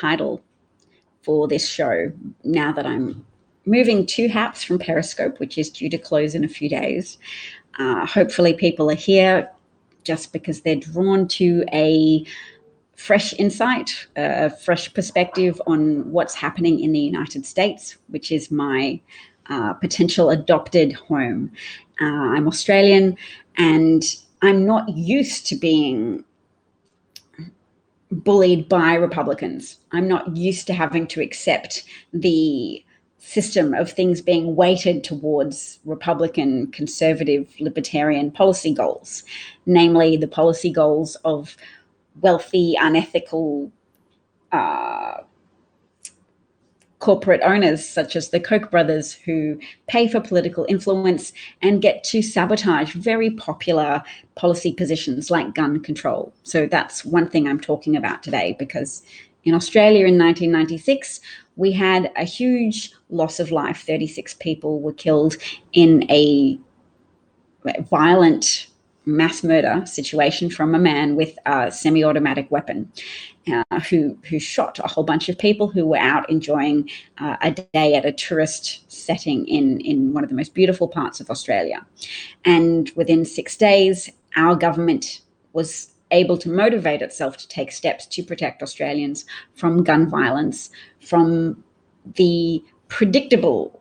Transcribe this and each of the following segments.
title for this show now that I'm moving 2 Haps from Periscope, which is due to close in a few days. Hopefully people are here just because they're drawn to a fresh insight, a fresh perspective on what's happening in the United States, which is my potential adopted home. I'm Australian, and I'm not used to being bullied by Republicans. I'm not used to having to accept the system of things being weighted towards Republican, conservative, libertarian policy goals, namely the policy goals of wealthy, unethical corporate owners such as the Koch brothers, who pay for political influence and get to sabotage very popular policy positions like gun control. So that's one thing I'm talking about today, because in Australia in 1996, we had a huge loss of life. 36 people were killed in a violent mass murder situation from a man with a semi-automatic weapon who shot a whole bunch of people who were out enjoying a day at a tourist setting in one of the most beautiful parts of Australia. And within 6 days, our government was able to motivate itself to take steps to protect Australians from gun violence, from the predictable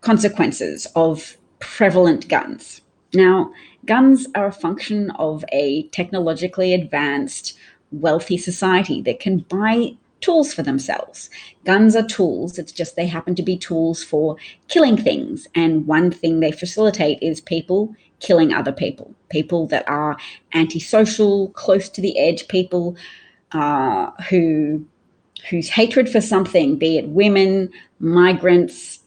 consequences of prevalent guns. Now, guns are a function of a technologically advanced, wealthy society that can buy tools for themselves. Guns are tools. It's just they happen to be tools for killing things. And one thing they facilitate is people killing other people, people that are antisocial, close to the edge, people whose hatred for something, be it women, migrants,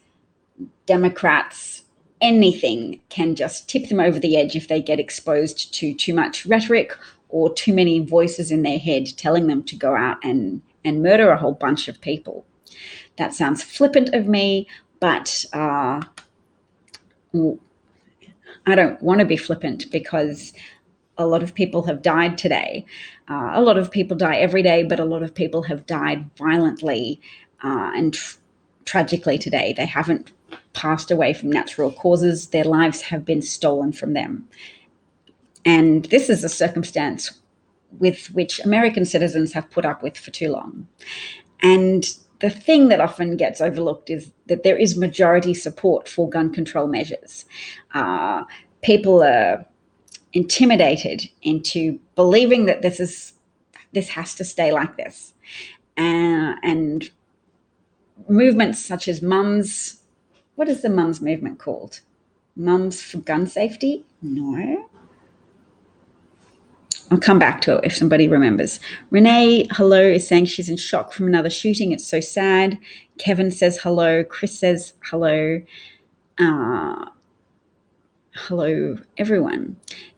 Democrats, anything, can just tip them over the edge if they get exposed to too much rhetoric or too many voices in their head telling them to go out and murder a whole bunch of people. That sounds flippant of me, but I don't want to be flippant, because a lot of people have died today. A lot of people die every day, but a lot of people have died violently and tragically today. They haven't passed away from natural causes. Their lives have been stolen from them. And this is a circumstance with which American citizens have put up with for too long. And the thing that often gets overlooked is that there is majority support for gun control measures. People are intimidated into believing that this has to stay like this. And movements such as Mums, what is the Mums movement called? Mums for Gun Safety? No. I'll come back to it if somebody remembers. Renee, hello, is saying she's in shock from another shooting. It's so sad. Kevin says hello. Chris says hello. Hello, everyone.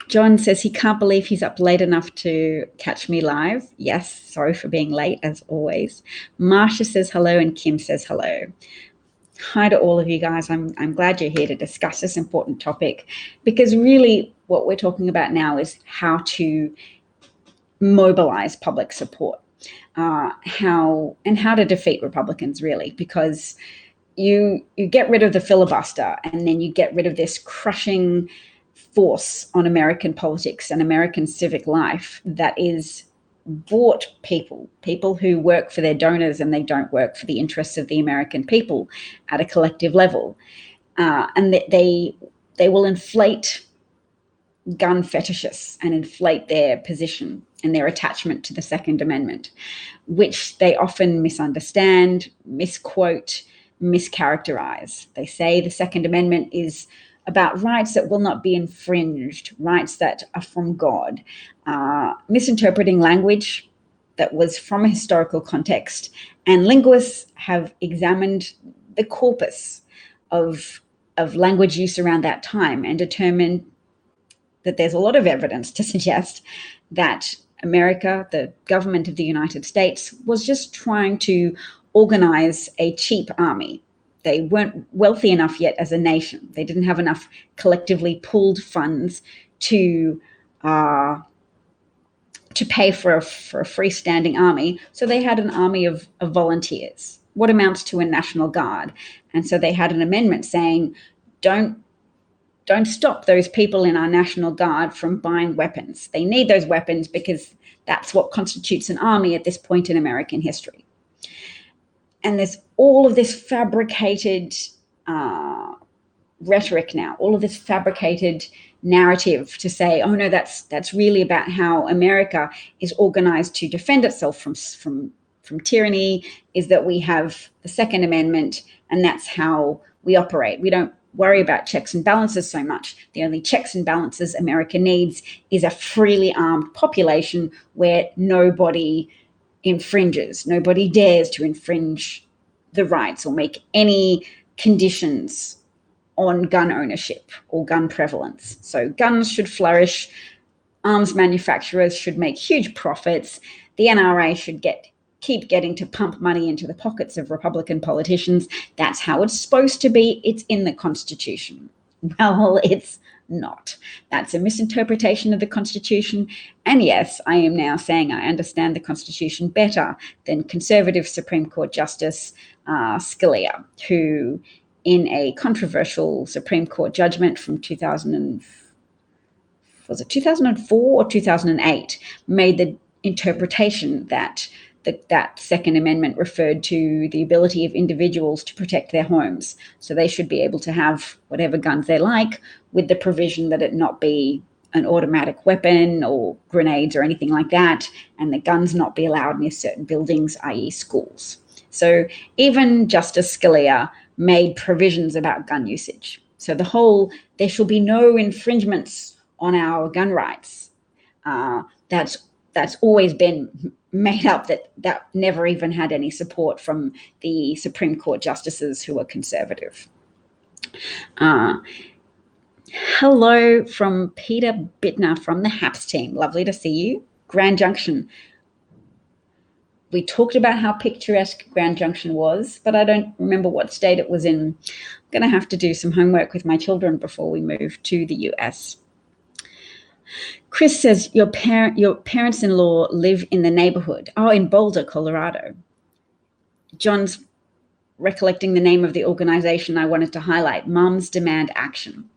John says he can't believe he's up late enough to catch me live. Yes, sorry for being late, as always. Marsha says hello, and Kim says hello. Hi to all of you guys. I'm glad you're here to discuss this important topic, because really what we're talking about now is how to mobilize public support, how to defeat Republicans, really, because you get rid of the filibuster, and then you get rid of this crushing force on American politics and American civic life that is bought people who work for their donors, and they don't work for the interests of the American people at a collective level. And they will inflate gun fetishists and inflate their position and their attachment to the Second Amendment, which they often misunderstand, misquote, mischaracterize. They say the Second Amendment is about rights that will not be infringed, rights that are from God, misinterpreting language that was from a historical context. And linguists have examined the corpus of language use around that time and determined that there's a lot of evidence to suggest that America, the government of the United States, was just trying to organize a cheap army. They weren't wealthy enough yet as a nation. They didn't have enough collectively pooled funds to to pay for a freestanding army. So they had an army of volunteers, what amounts to a National Guard. And so they had an amendment saying, don't stop those people in our National Guard from buying weapons. They need those weapons because that's what constitutes an army at this point in American history. And there's all of this fabricated rhetoric now, all of this fabricated narrative to say, oh no, that's really about how America is organized to defend itself from tyranny, is that we have the Second Amendment and that's how we operate. We don't worry about checks and balances so much. The only checks and balances America needs is a freely armed population where nobody infringes, nobody dares to infringe the rights or make any conditions on gun ownership or gun prevalence. So guns should flourish, arms manufacturers should make huge profits, the NRA should keep getting to pump money into the pockets of Republican politicians. That's how it's supposed to be. It's in the Constitution. Well, it's not. That's a misinterpretation of the Constitution. And yes, I am now saying I understand the Constitution better than conservative Supreme Court Justice Scalia, who in a controversial Supreme Court judgment from 2004 or 2008, made the interpretation that that Second Amendment referred to the ability of individuals to protect their homes. So they should be able to have whatever guns they like, with the provision that it not be an automatic weapon or grenades or anything like that, and the guns not be allowed near certain buildings, i.e. schools. So even Justice Scalia made provisions about gun usage. So the whole, there shall be no infringements on our gun rights. That's always been made up, that never even had any support from the Supreme Court justices who are conservative. Hello from Peter Bittner from the HAPS team. Lovely to see you. Grand Junction. We talked about how picturesque Grand Junction was, but I don't remember what state it was in. I'm going to have to do some homework with my children before we move to the US. Chris says, your parents-in-law live in the neighborhood. Oh, in Boulder, Colorado. John's recollecting the name of the organization I wanted to highlight, Moms Demand Action.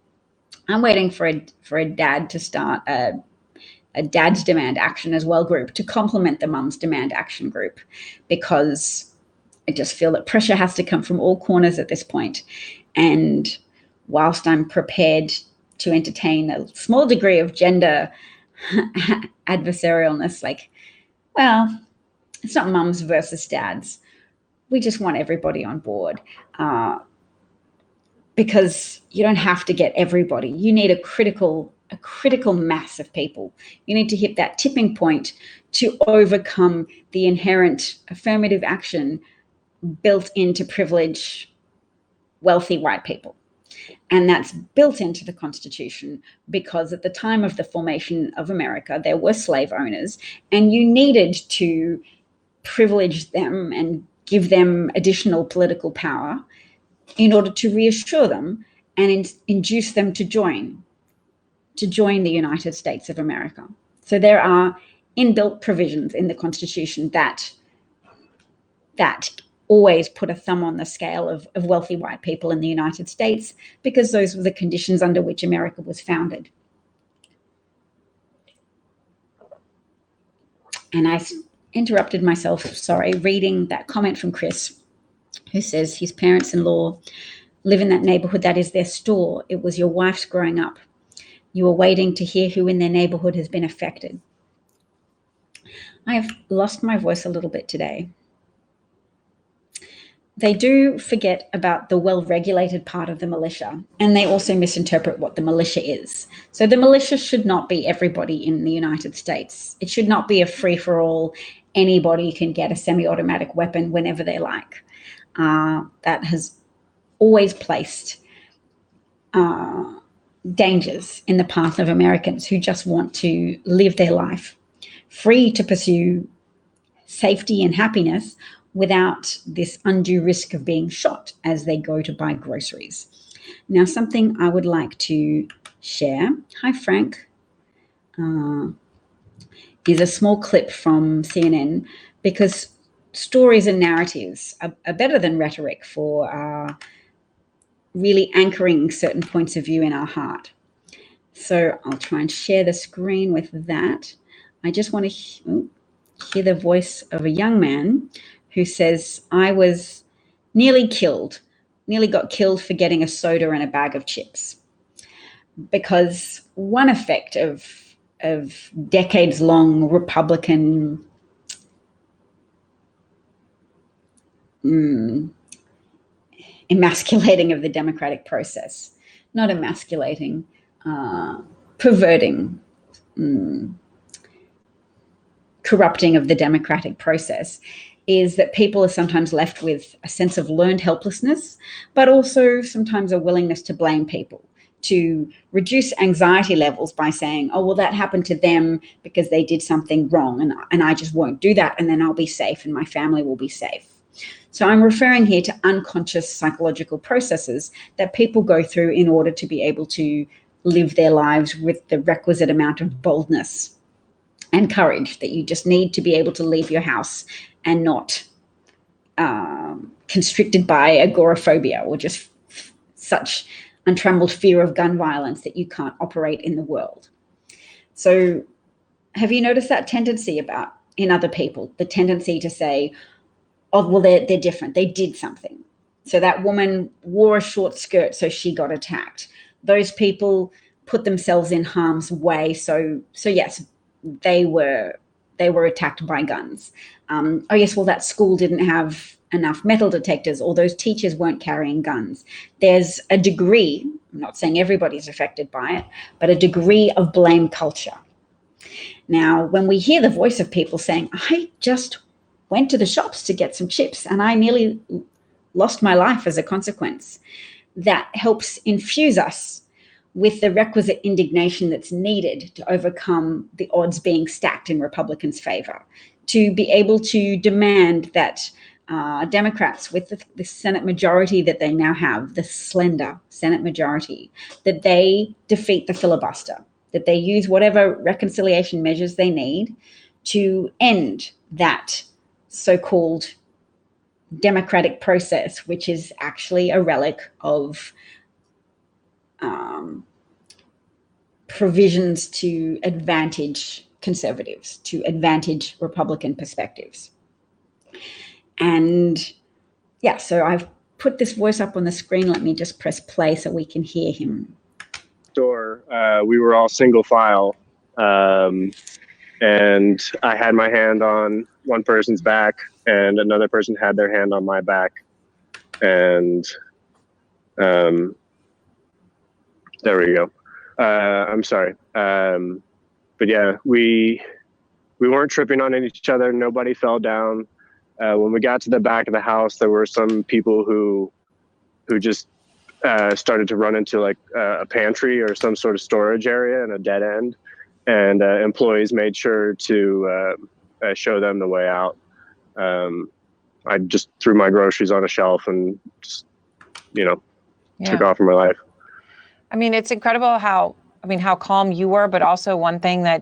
I'm waiting for a dad to start a Dads Demand Action as well group to complement the Mums Demand Action group, because I just feel that pressure has to come from all corners at this point. And whilst I'm prepared to entertain a small degree of gender adversarialness, like, well, it's not mums versus dads. We just want everybody on board, because you don't have to get everybody. You need a critical mass of people. You need to hit that tipping point to overcome the inherent affirmative action built into privilege wealthy white people. And that's built into the Constitution because at the time of the formation of America, there were slave owners, and you needed to privilege them and give them additional political power in order to reassure them and induce them to join the United States of America. So there are inbuilt provisions in the Constitution that always put a thumb on the scale of wealthy white people in the United States, because those were the conditions under which America was founded. And I interrupted myself, sorry, reading that comment from Chris, who says his parents-in-law live in that neighborhood. That is their store. It was your wife's growing up. You are waiting to hear who in their neighborhood has been affected. I have lost my voice a little bit today. They do forget about the well-regulated part of the militia, and they also misinterpret what the militia is. So the militia should not be everybody in the United States. It should not be a free-for-all. Anybody can get a semi-automatic weapon whenever they like. That has always placed dangers in the path of Americans who just want to live their life free to pursue safety and happiness without this undue risk of being shot as they go to buy groceries. Now, something I would like to share. Hi, Frank. is a small clip from CNN, because stories and narratives are better than rhetoric for really anchoring certain points of view in our heart. So I'll try and share the screen with that. I just want to hear the voice of a young man who says, I was nearly got killed for getting a soda and a bag of chips. Because one effect of decades-long Republican emasculating of the democratic process, not emasculating, perverting, corrupting of the democratic process, is that people are sometimes left with a sense of learned helplessness, but also sometimes a willingness to blame people, to reduce anxiety levels by saying, oh, well, that happened to them because they did something wrong, and I just won't do that, and then I'll be safe and my family will be safe. So I'm referring here to unconscious psychological processes that people go through in order to be able to live their lives with the requisite amount of boldness and courage that you just need to be able to leave your house and not constricted by agoraphobia or just such untrammeled fear of gun violence that you can't operate in the world. So have you noticed that tendency in other people, the tendency to say, oh, well, they're different. They did something. So that woman wore a short skirt, so she got attacked. Those people put themselves in harm's way. So yes, they were attacked by guns. Oh yes, well, that school didn't have enough metal detectors, or those teachers weren't carrying guns. There's a degree, I'm not saying everybody's affected by it, but a degree of blame culture. Now, when we hear the voice of people saying, I just went to the shops to get some chips and I nearly lost my life as a consequence, that helps infuse us with the requisite indignation that's needed to overcome the odds being stacked in Republicans' favor, to be able to demand that Democrats, with the Senate majority that they now have, the slender Senate majority, that they defeat the filibuster, that they use whatever reconciliation measures they need to end that so-called democratic process, which is actually a relic of provisions to advantage conservatives, to advantage Republican perspectives. And yeah, so I've put this voice up on the screen. Let me just press play so we can hear him. We were all single file, and I had my hand on one person's back and another person had their hand on my back, and there we go. I'm sorry. But yeah, we weren't tripping on each other. Nobody fell down. When we got to the back of the house, there were some people who just started to run into like a pantry or some sort of storage area and a dead end. And employees made sure to show them the way out. I just threw my groceries on a shelf and just, took off from my life. I mean, it's incredible how calm you were, but also one thing that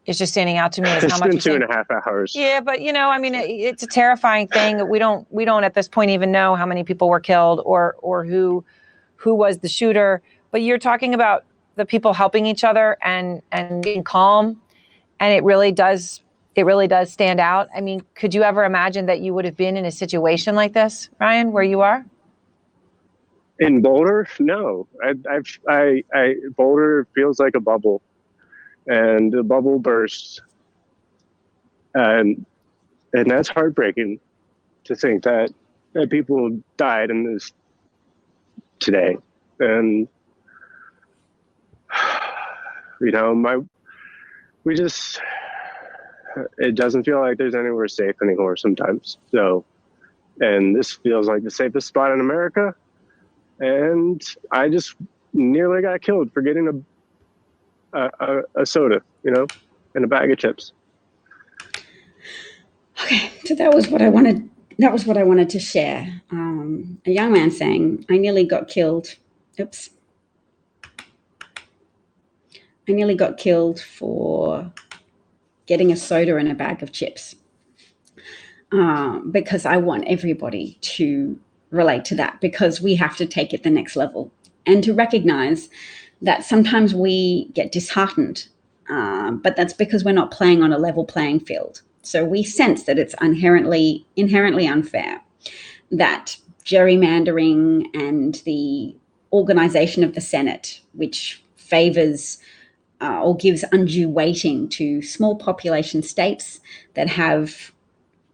is just standing out to me is how much it's been 2.5 hours. Yeah, but it's a terrifying thing. We don't at this point even know how many people were killed or who was the shooter. But you're talking about the people helping each other and being calm, and it really does stand out. I mean, could you ever imagine that you would have been in a situation like this, Ryan, where you are? In Boulder? No, Boulder feels like a bubble, and the bubble bursts, and that's heartbreaking to think that people died in this today, and it doesn't feel like there's anywhere safe anymore sometimes. So, and this feels like the safest spot in America. And I just nearly got killed for getting a soda, and a bag of chips. Okay, so that was what I wanted. That was what I wanted to share. A young man saying, "I nearly got killed. Oops. I nearly got killed for getting a soda and a bag of chips, because I want everybody to relate to that, because we have to take it the next level and to recognize that sometimes we get disheartened, but that's because we're not playing on a level playing field. So we sense that it's inherently unfair, that gerrymandering and the organization of the Senate, which favors or gives undue weighting to small population states that have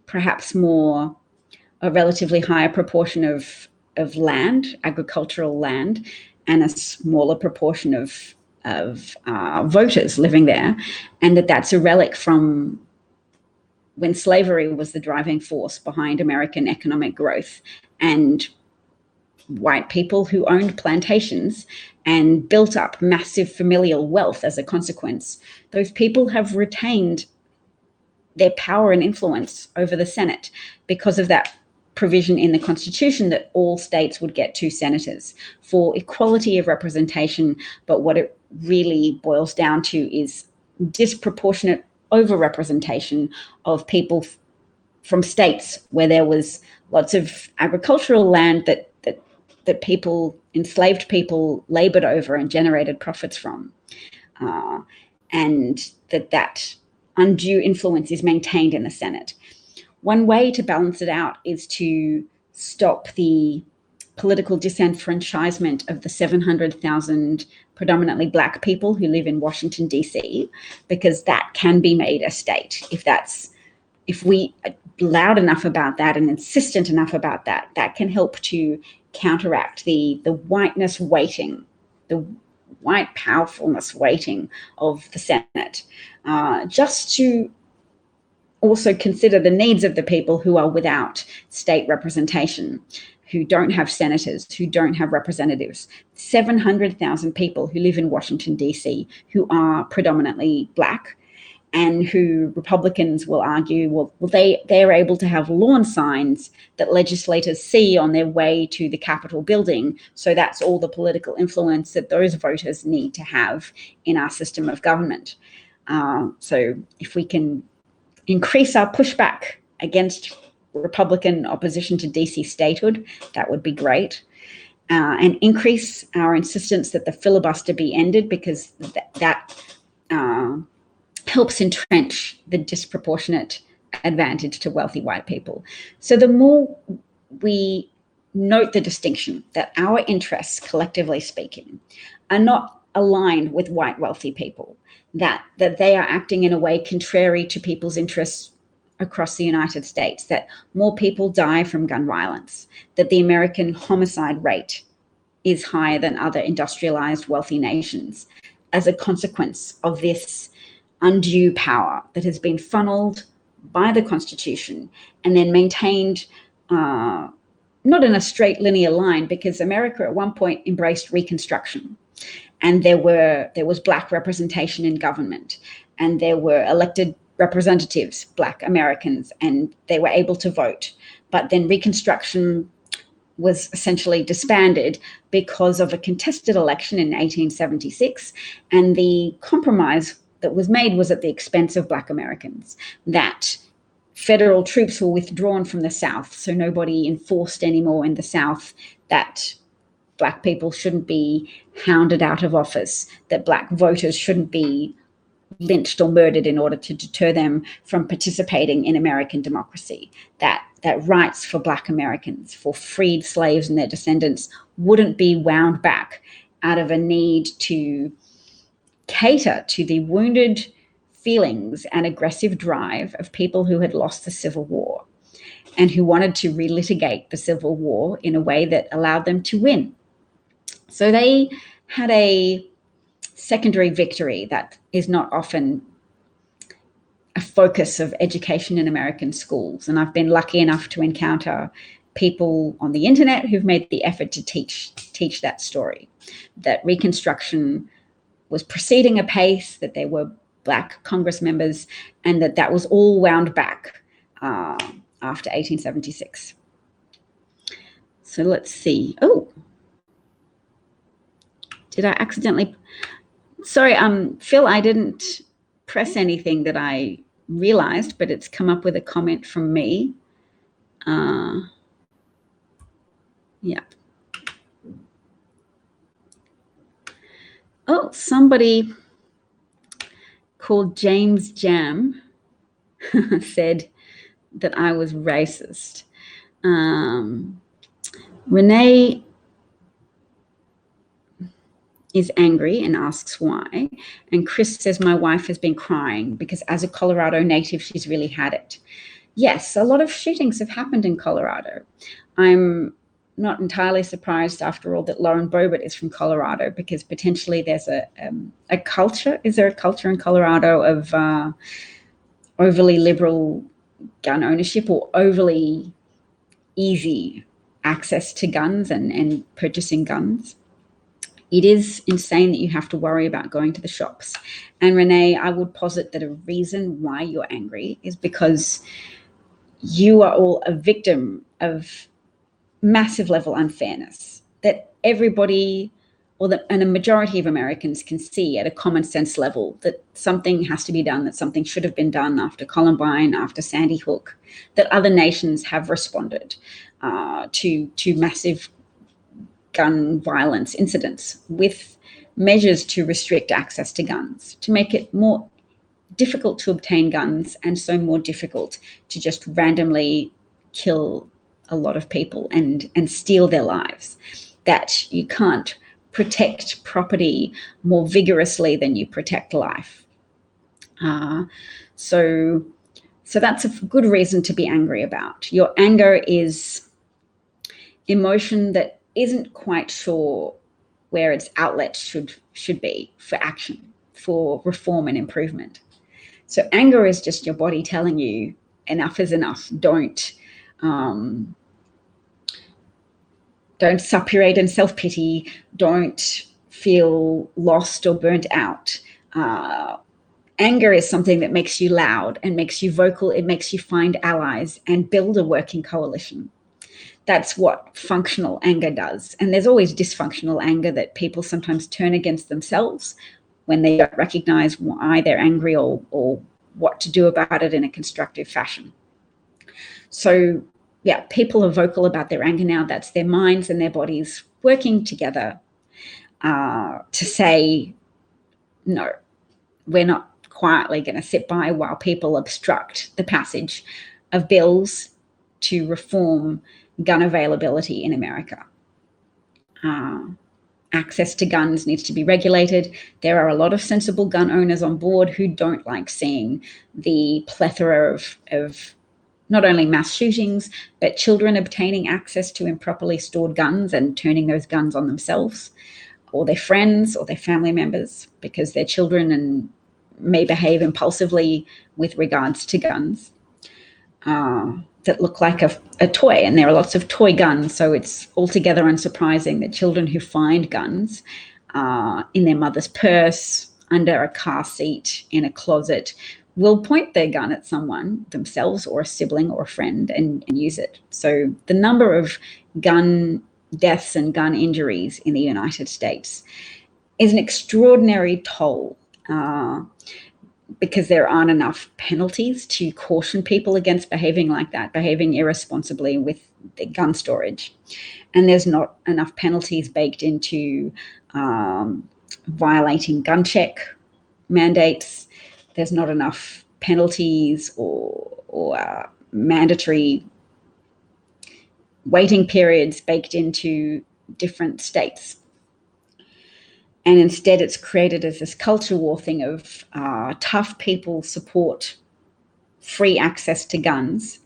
perhaps a relatively higher proportion of land, agricultural land, and a smaller proportion of voters living there, and that's a relic from when slavery was the driving force behind American economic growth, and white people who owned plantations and built up massive familial wealth as a consequence. Those people have retained their power and influence over the Senate because of that provision in the Constitution that all states would get 2 senators for equality of representation. But what it really boils down to is disproportionate overrepresentation of people from states where there was lots of agricultural land that people, enslaved people, labored over and generated profits from, and that undue influence is maintained in the Senate. One way to balance it out is to stop the political disenfranchisement of the 700,000 predominantly Black people who live in Washington, D.C., because that can be made a state. If we are loud enough about that and insistent enough about that, that can help to counteract the whiteness weighting, the white powerfulness weighting of the Senate, just to also consider the needs of the people who are without state representation, who don't have senators, who don't have representatives. 700,000 people who live in Washington, D.C., who are predominantly Black, and who Republicans will argue, well, they're able to have lawn signs that legislators see on their way to the Capitol building. So that's all the political influence that those voters need to have in our system of government. So if we can increase our pushback against Republican opposition to DC statehood, that would be great. And increase our insistence that the filibuster be ended, because that helps entrench the disproportionate advantage to wealthy white people. So the more we note the distinction that our interests, collectively speaking, are not aligned with white wealthy people, that they are acting in a way contrary to people's interests across the United States, that more people die from gun violence, that the American homicide rate is higher than other industrialized wealthy nations as a consequence of this undue power that has been funneled by the Constitution and then maintained, not in a straight linear line, because America at one point embraced Reconstruction, and there was Black representation in government, and there were elected representatives, Black Americans, and they were able to vote. But then Reconstruction was essentially disbanded because of a contested election in 1876, and the compromise that was made was at the expense of Black Americans, that federal troops were withdrawn from the South, so nobody enforced anymore in the South that Black people shouldn't be hounded out of office, that Black voters shouldn't be lynched or murdered in order to deter them from participating in American democracy, that rights for Black Americans, for freed slaves and their descendants, wouldn't be wound back out of a need to cater to the wounded feelings and aggressive drive of people who had lost the Civil War and who wanted to relitigate the Civil War in a way that allowed them to win. So they had a secondary victory that is not often a focus of education in American schools. And I've been lucky enough to encounter people on the internet who've made the effort to teach that story, that Reconstruction was proceeding apace, that there were Black Congress members, and that was all wound back after 1876. So let's see. Oh, did I accidentally? Sorry, Phil, I didn't press anything that I realized, but it's come up with a comment from me. Yeah. Oh, somebody called James Jam said that I was racist. Renee is angry and asks why. And Chris says, my wife has been crying because as a Colorado native, she's really had it. Yes, a lot of shootings have happened in Colorado. I'm not entirely surprised, after all, that Lauren Boebert is from Colorado, because potentially there's a culture. Is there a culture in Colorado of overly liberal gun ownership or overly easy access to guns and purchasing guns? It is insane that you have to worry about going to the shops. And Renee, I would posit that a reason why you're angry is because you are all a victim of massive level unfairness that everybody and a majority of Americans can see at a common sense level, that something has to be done, that something should have been done after Columbine, after Sandy Hook, that other nations have responded to massive gun violence incidents with measures to restrict access to guns, to make it more difficult to obtain guns and so more difficult to just randomly kill a lot of people and steal their lives, that you can't protect property more vigorously than you protect life. So that's a good reason to be angry about. Your anger is emotion that isn't quite sure where its outlet should be for action, for reform and improvement. So anger is just your body telling you enough is enough. Don't suppurate in self-pity. Don't feel lost or burnt out. Anger is something that makes you loud and makes you vocal. It makes you find allies and build a working coalition. That's what functional anger does. And there's always dysfunctional anger that people sometimes turn against themselves when they don't recognize why they're angry or what to do about it in a constructive fashion. So yeah, people are vocal about their anger now. That's their minds and their bodies working together to say, no, we're not quietly going to sit by while people obstruct the passage of bills to reform gun availability in America. Access to guns needs to be regulated. There are a lot of sensible gun owners on board who don't like seeing the plethora of not only mass shootings, but children obtaining access to improperly stored guns and turning those guns on themselves or their friends or their family members because their children may behave impulsively with regards to guns that look like a toy. And there are lots of toy guns, so it's altogether unsurprising that children who find guns in their mother's purse, under a car seat, in a closet, will point their gun at someone, themselves or a sibling or a friend, and use it. So the number of gun deaths and gun injuries in the United States is an extraordinary toll because there aren't enough penalties to caution people against behaving like that, behaving irresponsibly with the gun storage. And there's not enough penalties baked into violating gun check mandates. There's not enough penalties or mandatory waiting periods baked into different states. And instead it's created as this culture war thing of tough people support free access to guns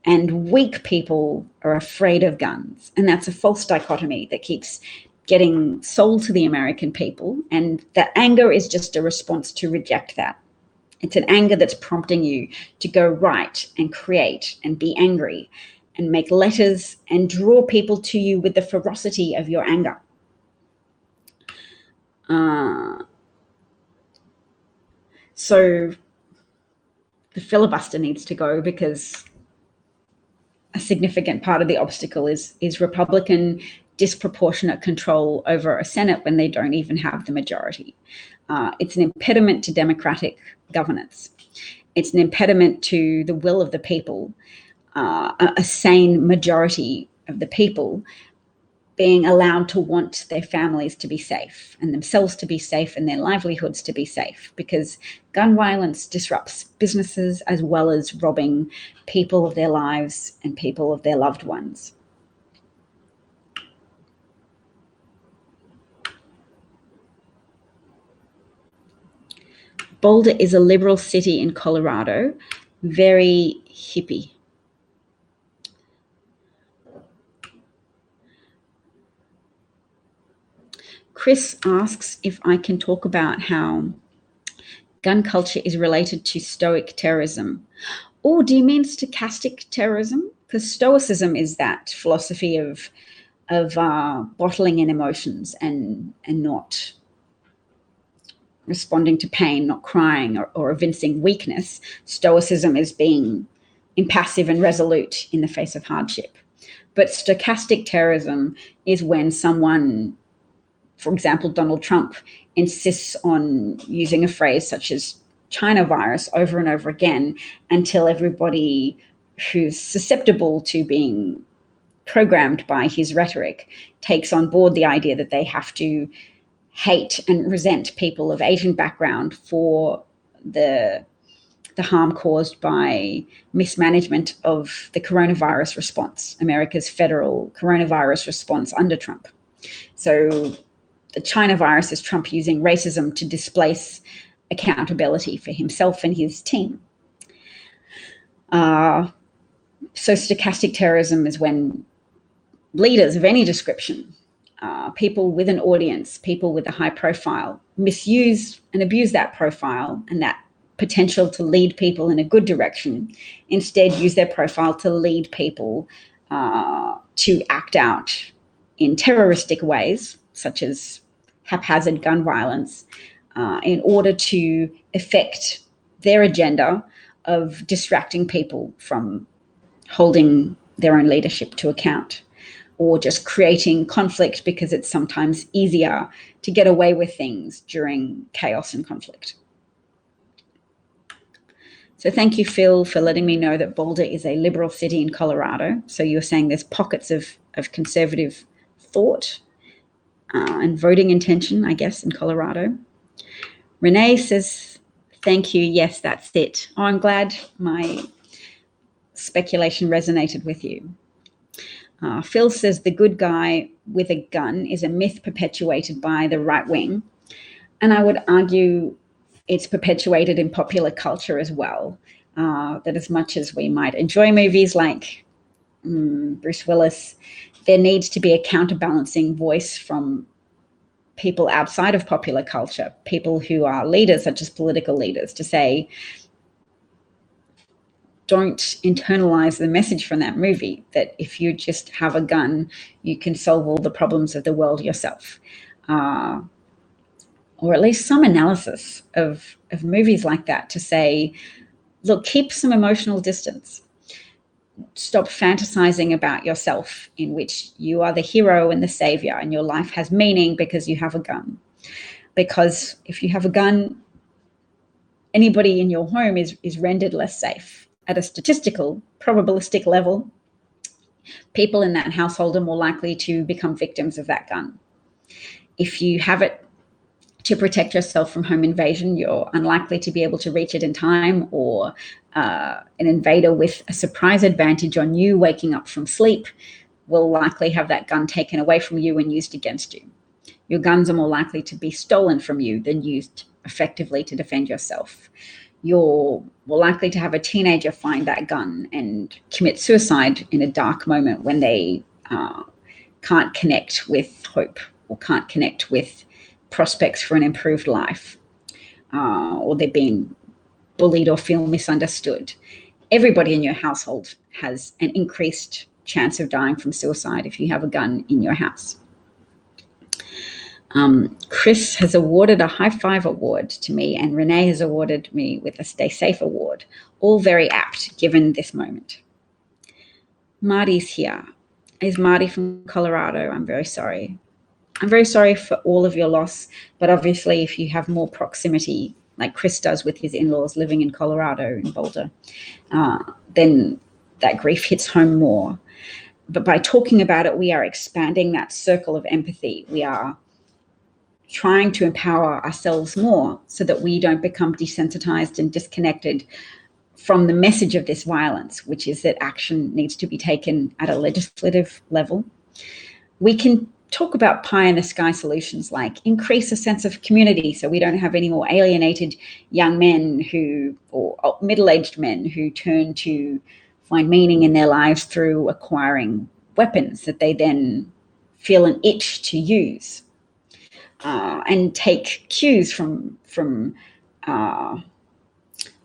and weak people are afraid of guns. And that's a false dichotomy that keeps getting sold to the American people. And that anger is just a response to reject that. It's an anger that's prompting you to go write and create and be angry and make letters and draw people to you with the ferocity of your anger. So the filibuster needs to go because a significant part of the obstacle is Republican disproportionate control over a Senate when they don't even have the majority. It's an impediment to democratic governance. It's an impediment to the will of the people, a sane majority of the people being allowed to want their families to be safe and themselves to be safe and their livelihoods to be safe, because gun violence disrupts businesses as well as robbing people of their lives and people of their loved ones. Boulder is a liberal city in Colorado, very hippie. Chris asks if I can talk about how gun culture is related to stoic terrorism. Or do you mean stochastic terrorism? Because stoicism is that philosophy of bottling in emotions and not responding to pain, not crying or evincing weakness. Stoicism is being impassive and resolute in the face of hardship. But stochastic terrorism is when someone, for example, Donald Trump, insists on using a phrase such as China virus over and over again until everybody who's susceptible to being programmed by his rhetoric takes on board the idea that they have to hate and resent people of Asian background for the harm caused by mismanagement of the coronavirus response, America's federal coronavirus response under Trump. So the China virus is Trump using racism to displace accountability for himself and his team. So stochastic terrorism is when leaders of any description, people with an audience, people with a high profile, misuse and abuse that profile and that potential to lead people in a good direction, instead use their profile to lead people to act out in terroristic ways, such as haphazard gun violence, in order to effect their agenda of distracting people from holding their own leadership to account, or just creating conflict because it's sometimes easier to get away with things during chaos and conflict. So thank you, Phil, for letting me know that Boulder is a liberal city in Colorado. So you're saying there's pockets of conservative thought and voting intention, I guess, in Colorado. Renee says, thank you. Yes, that's it. Oh, I'm glad my speculation resonated with you. Phil says the good guy with a gun is a myth perpetuated by the right wing. And I would argue it's perpetuated in popular culture as well. That as much as we might enjoy movies like Bruce Willis, there needs to be a counterbalancing voice from people outside of popular culture, people who are leaders, such as political leaders, to say, don't internalize the message from that movie that if you just have a gun, you can solve all the problems of the world yourself. Or at least some analysis of movies like that to say, look, keep some emotional distance. Stop fantasizing about yourself in which you are the hero and the savior and your life has meaning because you have a gun. Because if you have a gun, anybody in your home is rendered less safe. At a statistical, probabilistic level, people in that household are more likely to become victims of that gun. If you have it to protect yourself from home invasion, you're unlikely to be able to reach it in time, or an invader with a surprise advantage on you waking up from sleep will likely have that gun taken away from you and used against you. Your guns are more likely to be stolen from you than used effectively to defend yourself. You're more likely to have a teenager find that gun and commit suicide in a dark moment when they can't connect with hope or can't connect with prospects for an improved life, or they're being bullied or feel misunderstood. Everybody in your household has an increased chance of dying from suicide if you have a gun in your house. Chris has awarded a high five award to me, and Renee has awarded me with a stay safe award. All very apt given this moment. Marty's here. Is Marty from Colorado? I'm very sorry. I'm very sorry for all of your loss, but obviously if you have more proximity like Chris does with his in-laws living in Colorado, in Boulder, then that grief hits home more. But by talking about it, we are expanding that circle of empathy. We are trying to empower ourselves more so that we don't become desensitized and disconnected from the message of this violence, which is that action needs to be taken at a legislative level. We can talk about pie in the sky solutions like increase a sense of community so we don't have any more alienated young men or middle-aged men who turn to find meaning in their lives through acquiring weapons that they then feel an itch to use, and take cues from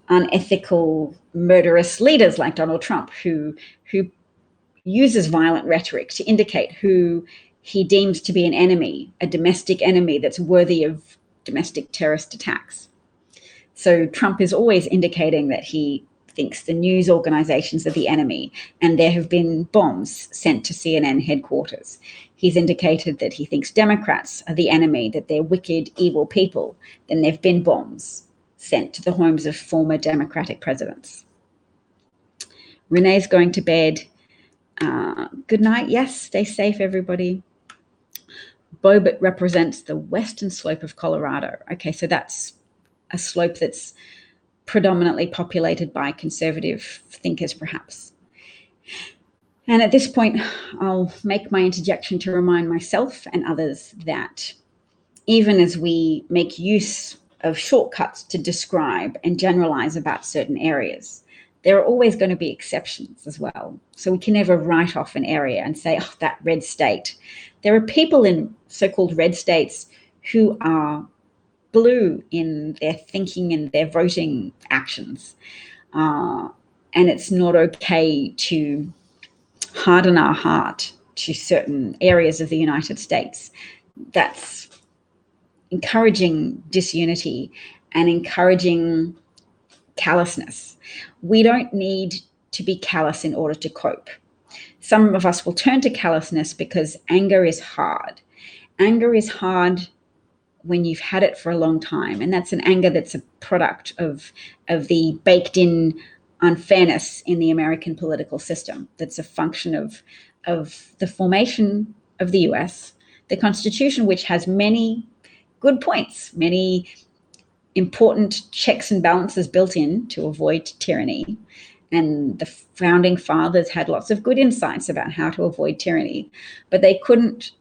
unethical, murderous leaders like Donald Trump, who uses violent rhetoric to indicate who he deems to be an enemy, a domestic enemy that's worthy of domestic terrorist attacks. So Trump is always indicating that he thinks the news organizations are the enemy, and there have been bombs sent to CNN headquarters. He's indicated that he thinks Democrats are the enemy, that they're wicked, evil people. Then there have been bombs sent to the homes of former Democratic presidents. Renee's going to bed. Good night. Yes, stay safe, everybody. Bobit represents the western slope of Colorado. Okay, so that's a slope that's predominantly populated by conservative thinkers, perhaps. And at this point, I'll make my interjection to remind myself and others that even as we make use of shortcuts to describe and generalize about certain areas, there are always going to be exceptions as well. So we can never write off an area and say, oh, that red state. There are people in so-called red states who are blue in their thinking and their voting actions. And it's not okay to harden our heart to certain areas of the United States. That's encouraging disunity and encouraging callousness. We don't need to be callous in order to cope. Some of us will turn to callousness because anger is hard. Anger is hard when you've had it for a long time, and that's an anger that's a product of the baked-in unfairness in the American political system. That's a function of the formation of the US, the Constitution, which has many good points, many important checks and balances built in to avoid tyranny. And the founding fathers had lots of good insights about how to avoid tyranny, but they couldn't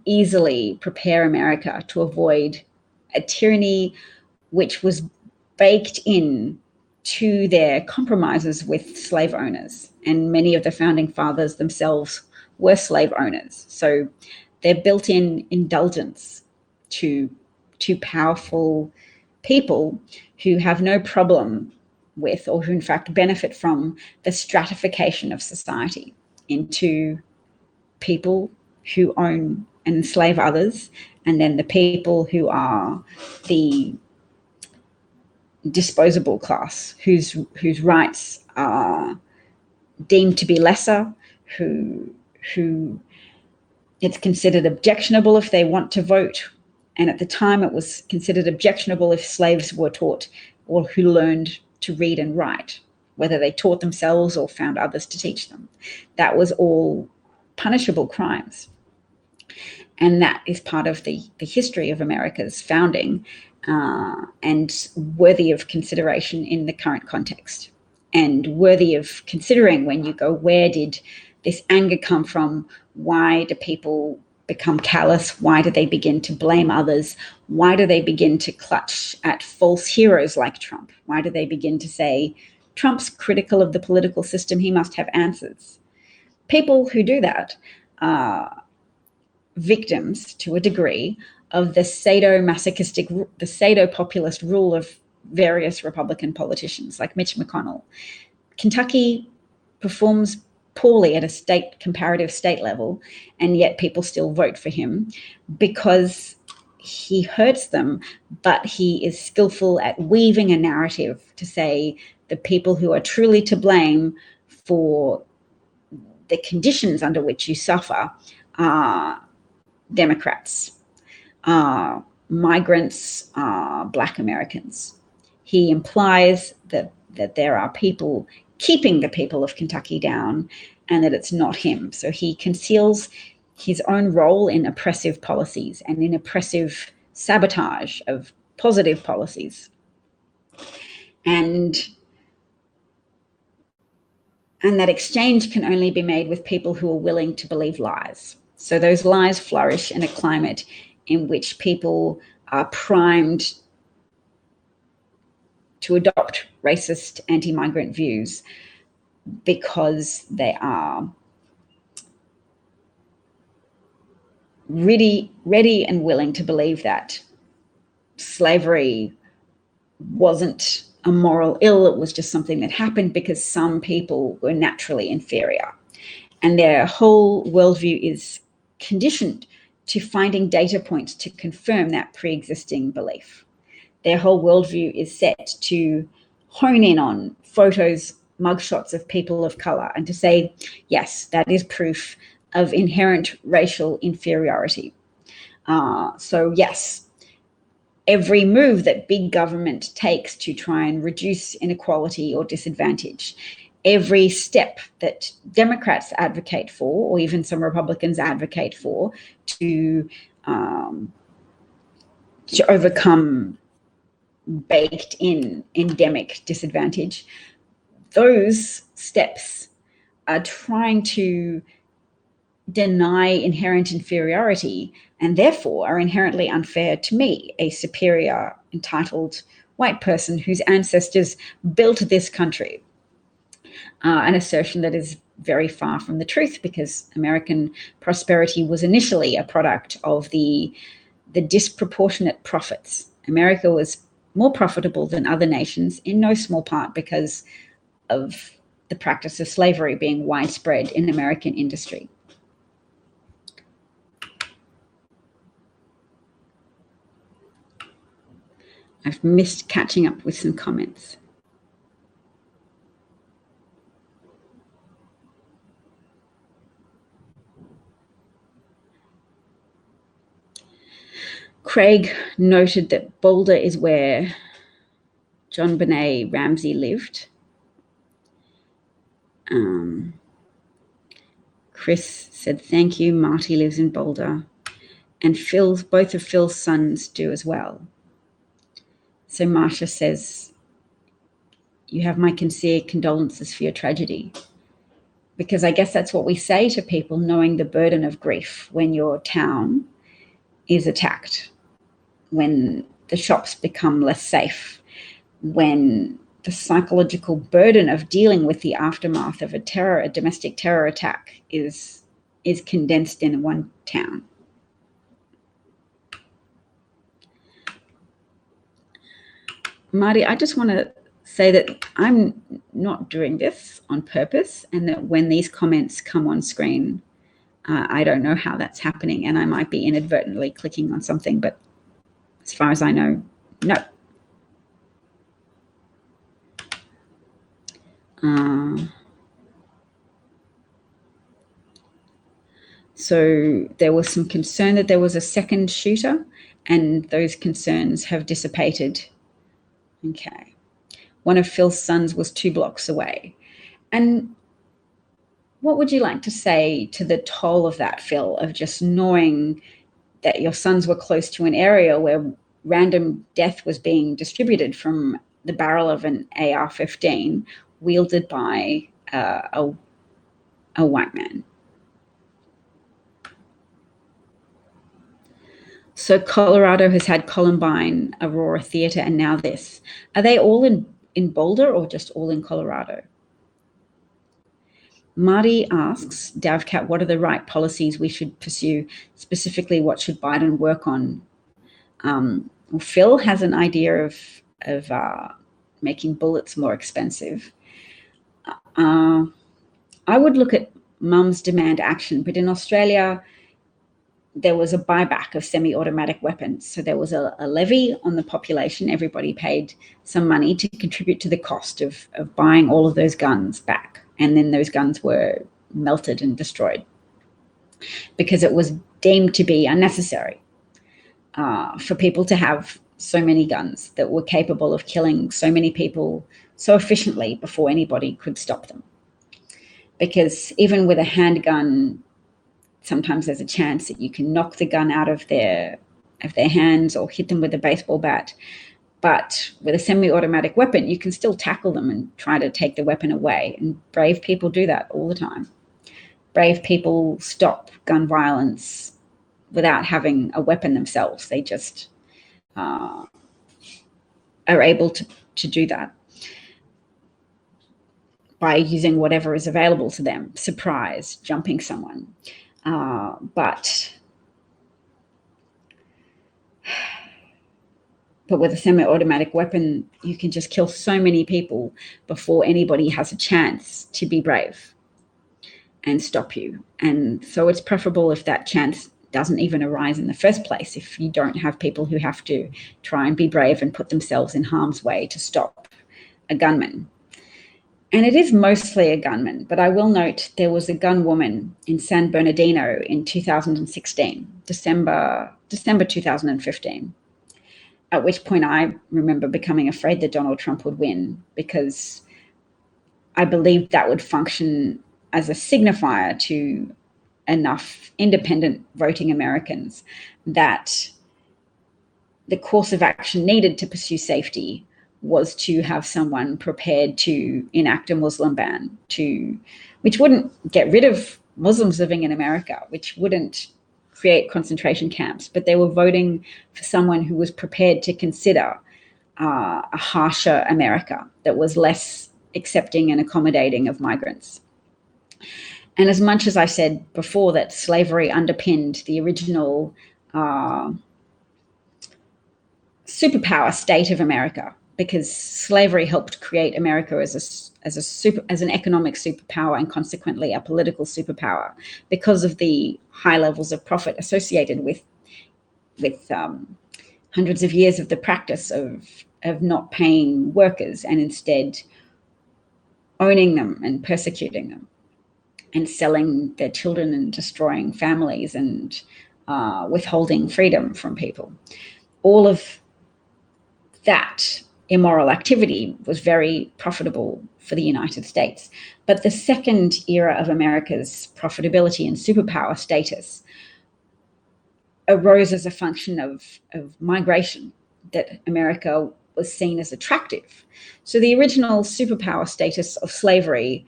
easily prepare America to avoid a tyranny which was baked in to their compromises with slave owners. And many of the founding fathers themselves were slave owners. So their built-in indulgence to powerful people who have no problem with, or who in fact benefit from, the stratification of society into people who own and enslave others, and then the people who are the disposable class, whose rights are deemed to be lesser, who it's considered objectionable if they want to vote. And at the time, it was considered objectionable if slaves were taught or who learned to read and write, whether they taught themselves or found others to teach them. That was all punishable crimes. And that is part of the history of America's founding, and worthy of consideration in the current context, and worthy of considering when you go, where did this anger come from? Why do people become callous? Why do they begin to blame others? Why do they begin to clutch at false heroes like Trump? Why do they begin to say, Trump's critical of the political system, he must have answers? People who do that are victims, to a degree, of the sadomasochistic, the sadopopulist rule of various Republican politicians like Mitch McConnell. Kentucky performs poorly at a comparative state level, and yet people still vote for him because he hurts them, but he is skillful at weaving a narrative to say the people who are truly to blame for the conditions under which you suffer are Democrats, migrants are Black Americans. He implies that there are people keeping the people of Kentucky down and that it's not him. So he conceals his own role in oppressive policies and in oppressive sabotage of positive policies. And that exchange can only be made with people who are willing to believe lies. So those lies flourish in a climate in which people are primed to adopt racist anti-migrant views because they are ready and willing to believe that slavery wasn't a moral ill, it was just something that happened because some people were naturally inferior. And their whole worldview is conditioned to finding data points to confirm that pre-existing belief. Their whole worldview is set to hone in on photos, mugshots of people of color, and to say, yes, that is proof of inherent racial inferiority. So yes, every move that big government takes to try and reduce inequality or disadvantage, every step that Democrats advocate for, or even some Republicans advocate for, to overcome baked in endemic disadvantage, those steps are trying to deny inherent inferiority and therefore are inherently unfair to me, a superior, entitled white person whose ancestors built this country. An assertion that is very far from the truth, because American prosperity was initially a product of the disproportionate profits. America was more profitable than other nations, in no small part because of the practice of slavery being widespread in American industry. I've missed catching up with some comments. Craig noted that Boulder is where John Benet Ramsey lived. Chris said, thank you, Marty lives in Boulder. And both of Phil's sons do as well. So Marsha says, you have my sincere condolences for your tragedy. Because I guess that's what we say to people, knowing the burden of grief when your town is attacked, when the shops become less safe, when the psychological burden of dealing with the aftermath of a domestic terror attack is condensed in one town. Marty, I just want to say that I'm not doing this on purpose, and that when these comments come on screen, I don't know how that's happening, and I might be inadvertently clicking on something, but as far as I know, no. So there was some concern that there was a second shooter, and those concerns have dissipated. Okay. One of Phil's sons was 2 blocks away. And what would you like to say to the toll of that, Phil, of just knowing that your sons were close to an area where random death was being distributed from the barrel of an AR-15 wielded by a white man? So Colorado has had Columbine, Aurora Theater, and now this. Are they all in Boulder or just all in Colorado? Marty asks, Davcat, what are the right policies we should pursue? Specifically, what should Biden work on? Well, Phil has an idea of making bullets more expensive. I would look at Mums Demand Action, but in Australia, there was a buyback of semi-automatic weapons. So there was a levy on the population. Everybody paid some money to contribute to the cost of buying all of those guns back. And then those guns were melted and destroyed because it was deemed to be unnecessary. for people to have so many guns that were capable of killing so many people so efficiently before anybody could stop them. Because even with a handgun, sometimes there's a chance that you can knock the gun out of their hands or hit them with a baseball bat. But with a semi-automatic weapon, you can still tackle them and try to take the weapon away. And brave people do that all the time. Brave people stop gun violence without having a weapon themselves. They just are able to do that by using whatever is available to them. Surprise, jumping someone. But with a semi-automatic weapon, you can just kill so many people before anybody has a chance to be brave and stop you. And so it's preferable if that chance doesn't even arise in the first place, if you don't have people who have to try and be brave and put themselves in harm's way to stop a gunman. And it is mostly a gunman, but I will note there was a gun woman in San Bernardino in 2016, December 2015, at which point I remember becoming afraid that Donald Trump would win, because I believed that would function as a signifier to enough independent voting Americans that the course of action needed to pursue safety was to have someone prepared to enact a Muslim ban, which wouldn't get rid of Muslims living in America, which wouldn't create concentration camps, but they were voting for someone who was prepared to consider a harsher America that was less accepting and accommodating of migrants. And as much as I said before that slavery underpinned the original superpower state of America, because slavery helped create America as an economic superpower and consequently a political superpower, because of the high levels of profit associated with hundreds of years of the practice of not paying workers and instead owning them and persecuting them and selling their children and destroying families and withholding freedom from people. All of that immoral activity was very profitable for the United States. But the second era of America's profitability and superpower status arose as a function of migration, that America was seen as attractive. So the original superpower status of slavery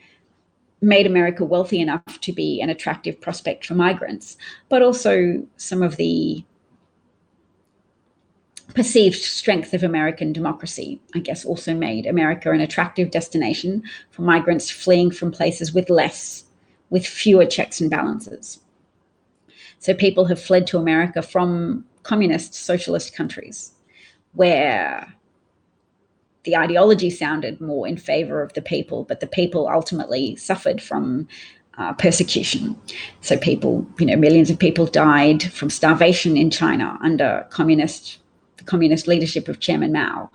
made America wealthy enough to be an attractive prospect for migrants, but also some of the perceived strength of American democracy, I guess, also made America an attractive destination for migrants fleeing from places with fewer checks and balances. So people have fled to America from communist, socialist countries where the ideology sounded more in favor of the people, but the people ultimately suffered from persecution. So millions of people died from starvation in China under the communist leadership of Chairman Mao.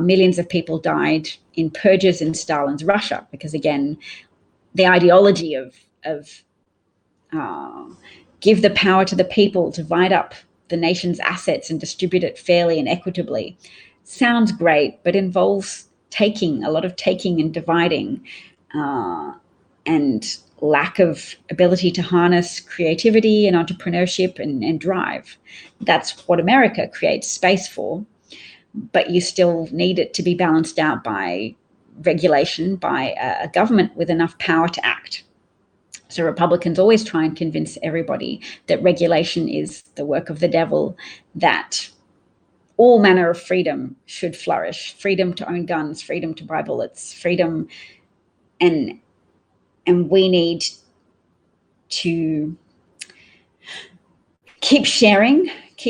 Millions of people died in purges in Stalin's Russia, because again, the ideology of give the power to the people, divide up the nation's assets and distribute it fairly and equitably sounds great, but involves a lot of taking and dividing, and lack of ability to harness creativity and entrepreneurship and drive. That's what America creates space for, but you still need it to be balanced out by regulation, by a government with enough power to act. So Republicans always try and convince everybody that regulation is the work of the devil, that all manner of freedom should flourish, freedom to own guns, freedom to buy bullets, freedom, and we need to keep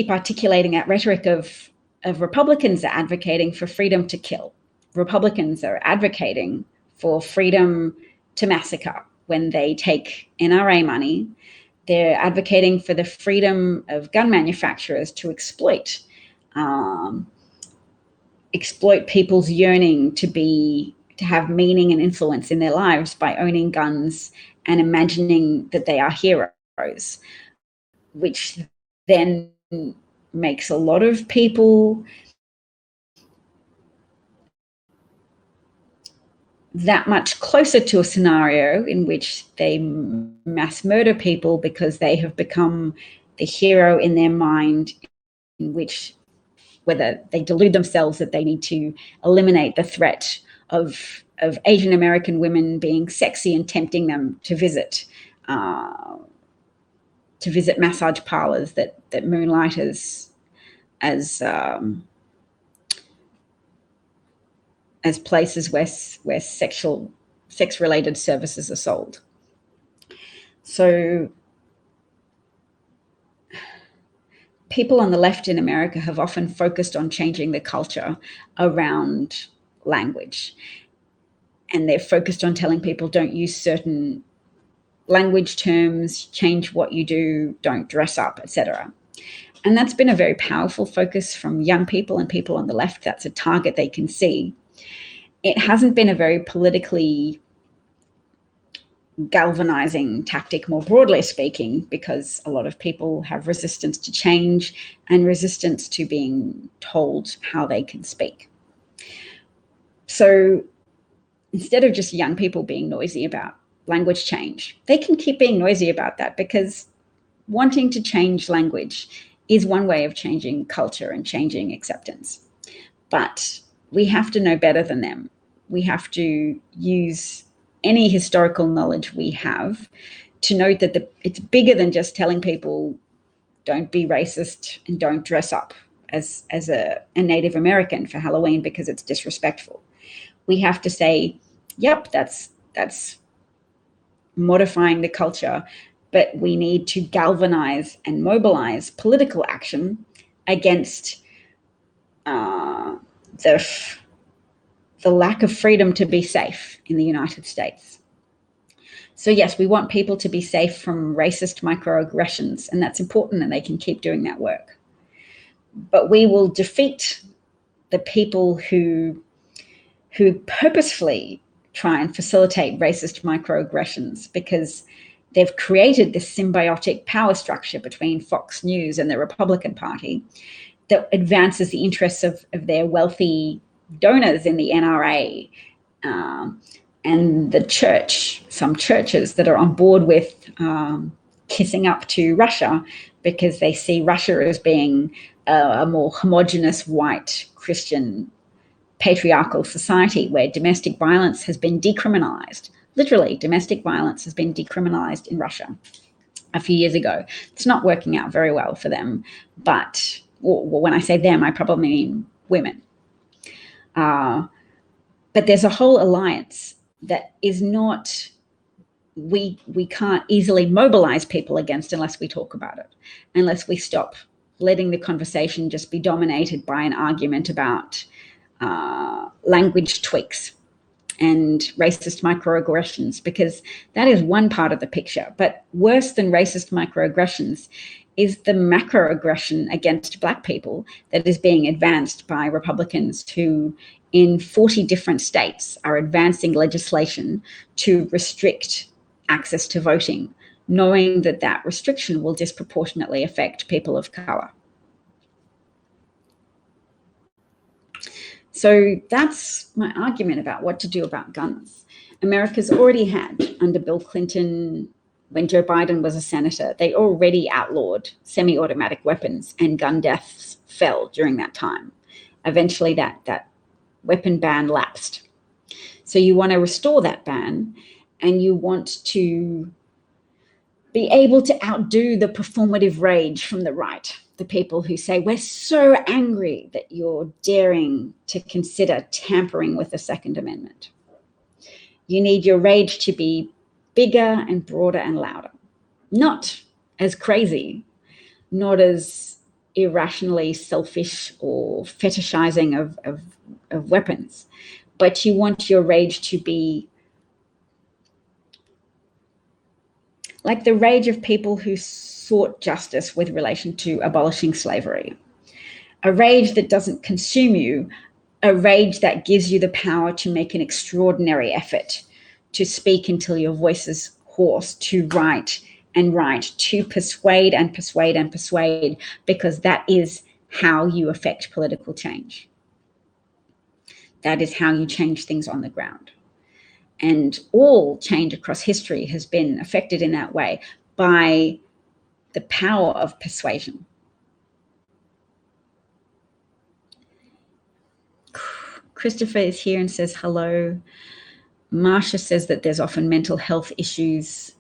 articulating that rhetoric of Republicans are advocating for freedom to kill. Republicans are advocating for freedom to massacre when they take NRA money. They're advocating for the freedom of gun manufacturers to exploit people's yearning to have meaning and influence in their lives by owning guns and imagining that they are heroes, which then makes a lot of people that much closer to a scenario in which they mass murder people because they have become the hero in their mind, in which whether they delude themselves that they need to eliminate the threat of Asian American women being sexy and tempting them to visit massage parlors that moonlight as places where sex-related services are sold. So people on the left in America have often focused on changing the culture around language. And they're focused on telling people don't use certain language terms, change what you do, don't dress up, etc. And that's been a very powerful focus from young people and people on the left. That's a target they can see. It hasn't been a very politically galvanizing tactic, more broadly speaking, because a lot of people have resistance to change and resistance to being told how they can speak. So instead of just young people being noisy about language change, they can keep being noisy about that, because wanting to change language is one way of changing culture and changing acceptance. But we have to know better than them. We have to use any historical knowledge we have to note that it's bigger than just telling people don't be racist and don't dress up as a Native American for Halloween because it's disrespectful. We have to say, yep, that's modifying the culture, but we need to galvanize and mobilize political action against the lack of freedom to be safe in the United States. So yes, we want people to be safe from racist microaggressions, and that's important, and they can keep doing that work. But we will defeat the people who purposefully try and facilitate racist microaggressions, because they've created this symbiotic power structure between Fox News and the Republican Party that advances the interests of their wealthy donors in the NRA and the church, some churches that are on board with kissing up to Russia because they see Russia as being a more homogenous white Christian patriarchal society where domestic violence has been decriminalized. Literally, domestic violence has been decriminalized in Russia a few years ago. It's not working out very well for them, but when I say them, I probably mean women. But there's a whole alliance that is not, we can't easily mobilize people against unless we talk about it, unless we stop letting the conversation just be dominated by an argument about language tweaks and racist microaggressions, because that is one part of the picture. But worse than racist microaggressions is the macroaggression against Black people that is being advanced by Republicans who in 40 different states are advancing legislation to restrict access to voting, knowing that that restriction will disproportionately affect people of color. So that's my argument about what to do about guns. America's already had, under Bill Clinton, when Joe Biden was a senator, they already outlawed semi-automatic weapons, and gun deaths fell during that time. Eventually that weapon ban lapsed. So you want to restore that ban, and you want to be able to outdo the performative rage from the right, the people who say, we're so angry that you're daring to consider tampering with the Second Amendment. You need your rage to be bigger and broader and louder, not as crazy, not as irrationally selfish or fetishizing of weapons, but you want your rage to be like the rage of people who sought justice with relation to abolishing slavery. A rage that doesn't consume you, a rage that gives you the power to make an extraordinary effort, to speak until your voice is hoarse, to write and write, to persuade and persuade and persuade, because that is how you affect political change. That is how you change things on the ground. And all change across history has been affected in that way by the power of persuasion. Christopher is here and says hello. Marsha says that there's often mental health issues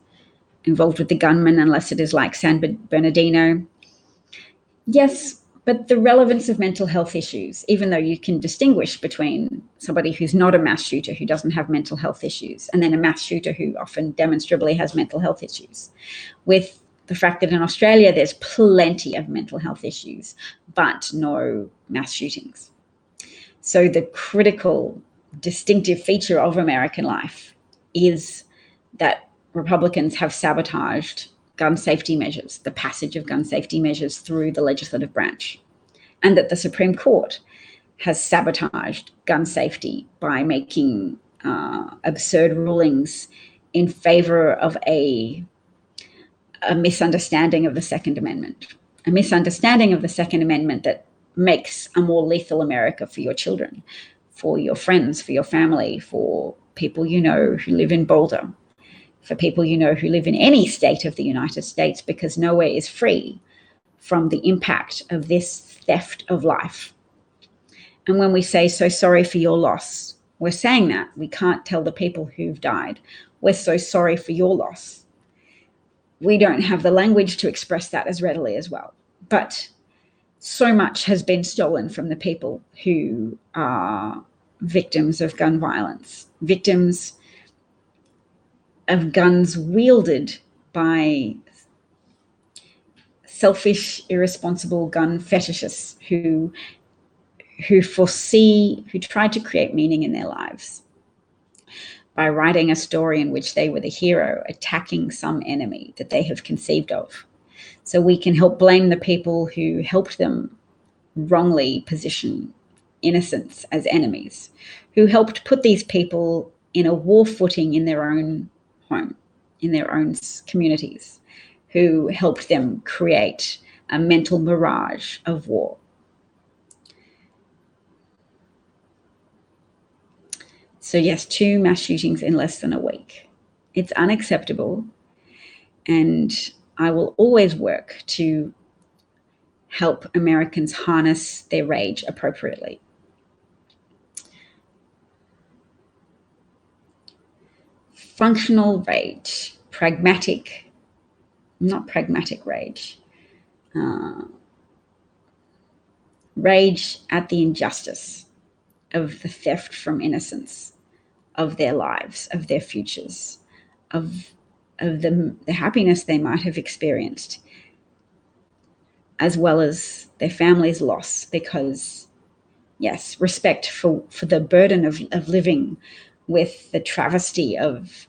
involved with the gunman unless it is like San Bernardino. Yes, but the relevance of mental health issues, even though you can distinguish between somebody who's not a mass shooter who doesn't have mental health issues and then a mass shooter who often demonstrably has mental health issues, with the fact that in Australia there's plenty of mental health issues but no mass shootings. So the critical distinctive feature of American life is that Republicans have sabotaged gun safety measures, the passage of gun safety measures through the legislative branch, and that the Supreme Court has sabotaged gun safety by making absurd rulings in favor of a misunderstanding of the Second Amendment, a misunderstanding of the Second Amendment that makes a more lethal America for your children, for your friends, for your family, for people you know who live in Boulder, for people you know who live in any state of the United States, because nowhere is free from the impact of this theft of life. And when we say so sorry for your loss, we're saying that. We can't tell the people who've died, we're so sorry for your loss. We don't have the language to express that as readily as well. But so much has been stolen from the people who are victims of gun violence, victims of guns wielded by selfish, irresponsible gun fetishists who try to create meaning in their lives by writing a story in which they were the hero attacking some enemy that they have conceived of. So we can help blame the people who helped them wrongly position innocents as enemies, who helped put these people in a war footing in their own home, in their own communities, who helped them create a mental mirage of war. So yes, 2 mass shootings in less than a week. It's unacceptable, and I will always work to help Americans harness their rage appropriately. Functional rage, not pragmatic rage. Rage at the injustice of the theft from innocence, of their lives, of their futures, of the happiness they might have experienced, as well as their family's loss, because yes, respect for the burden of living with the travesty of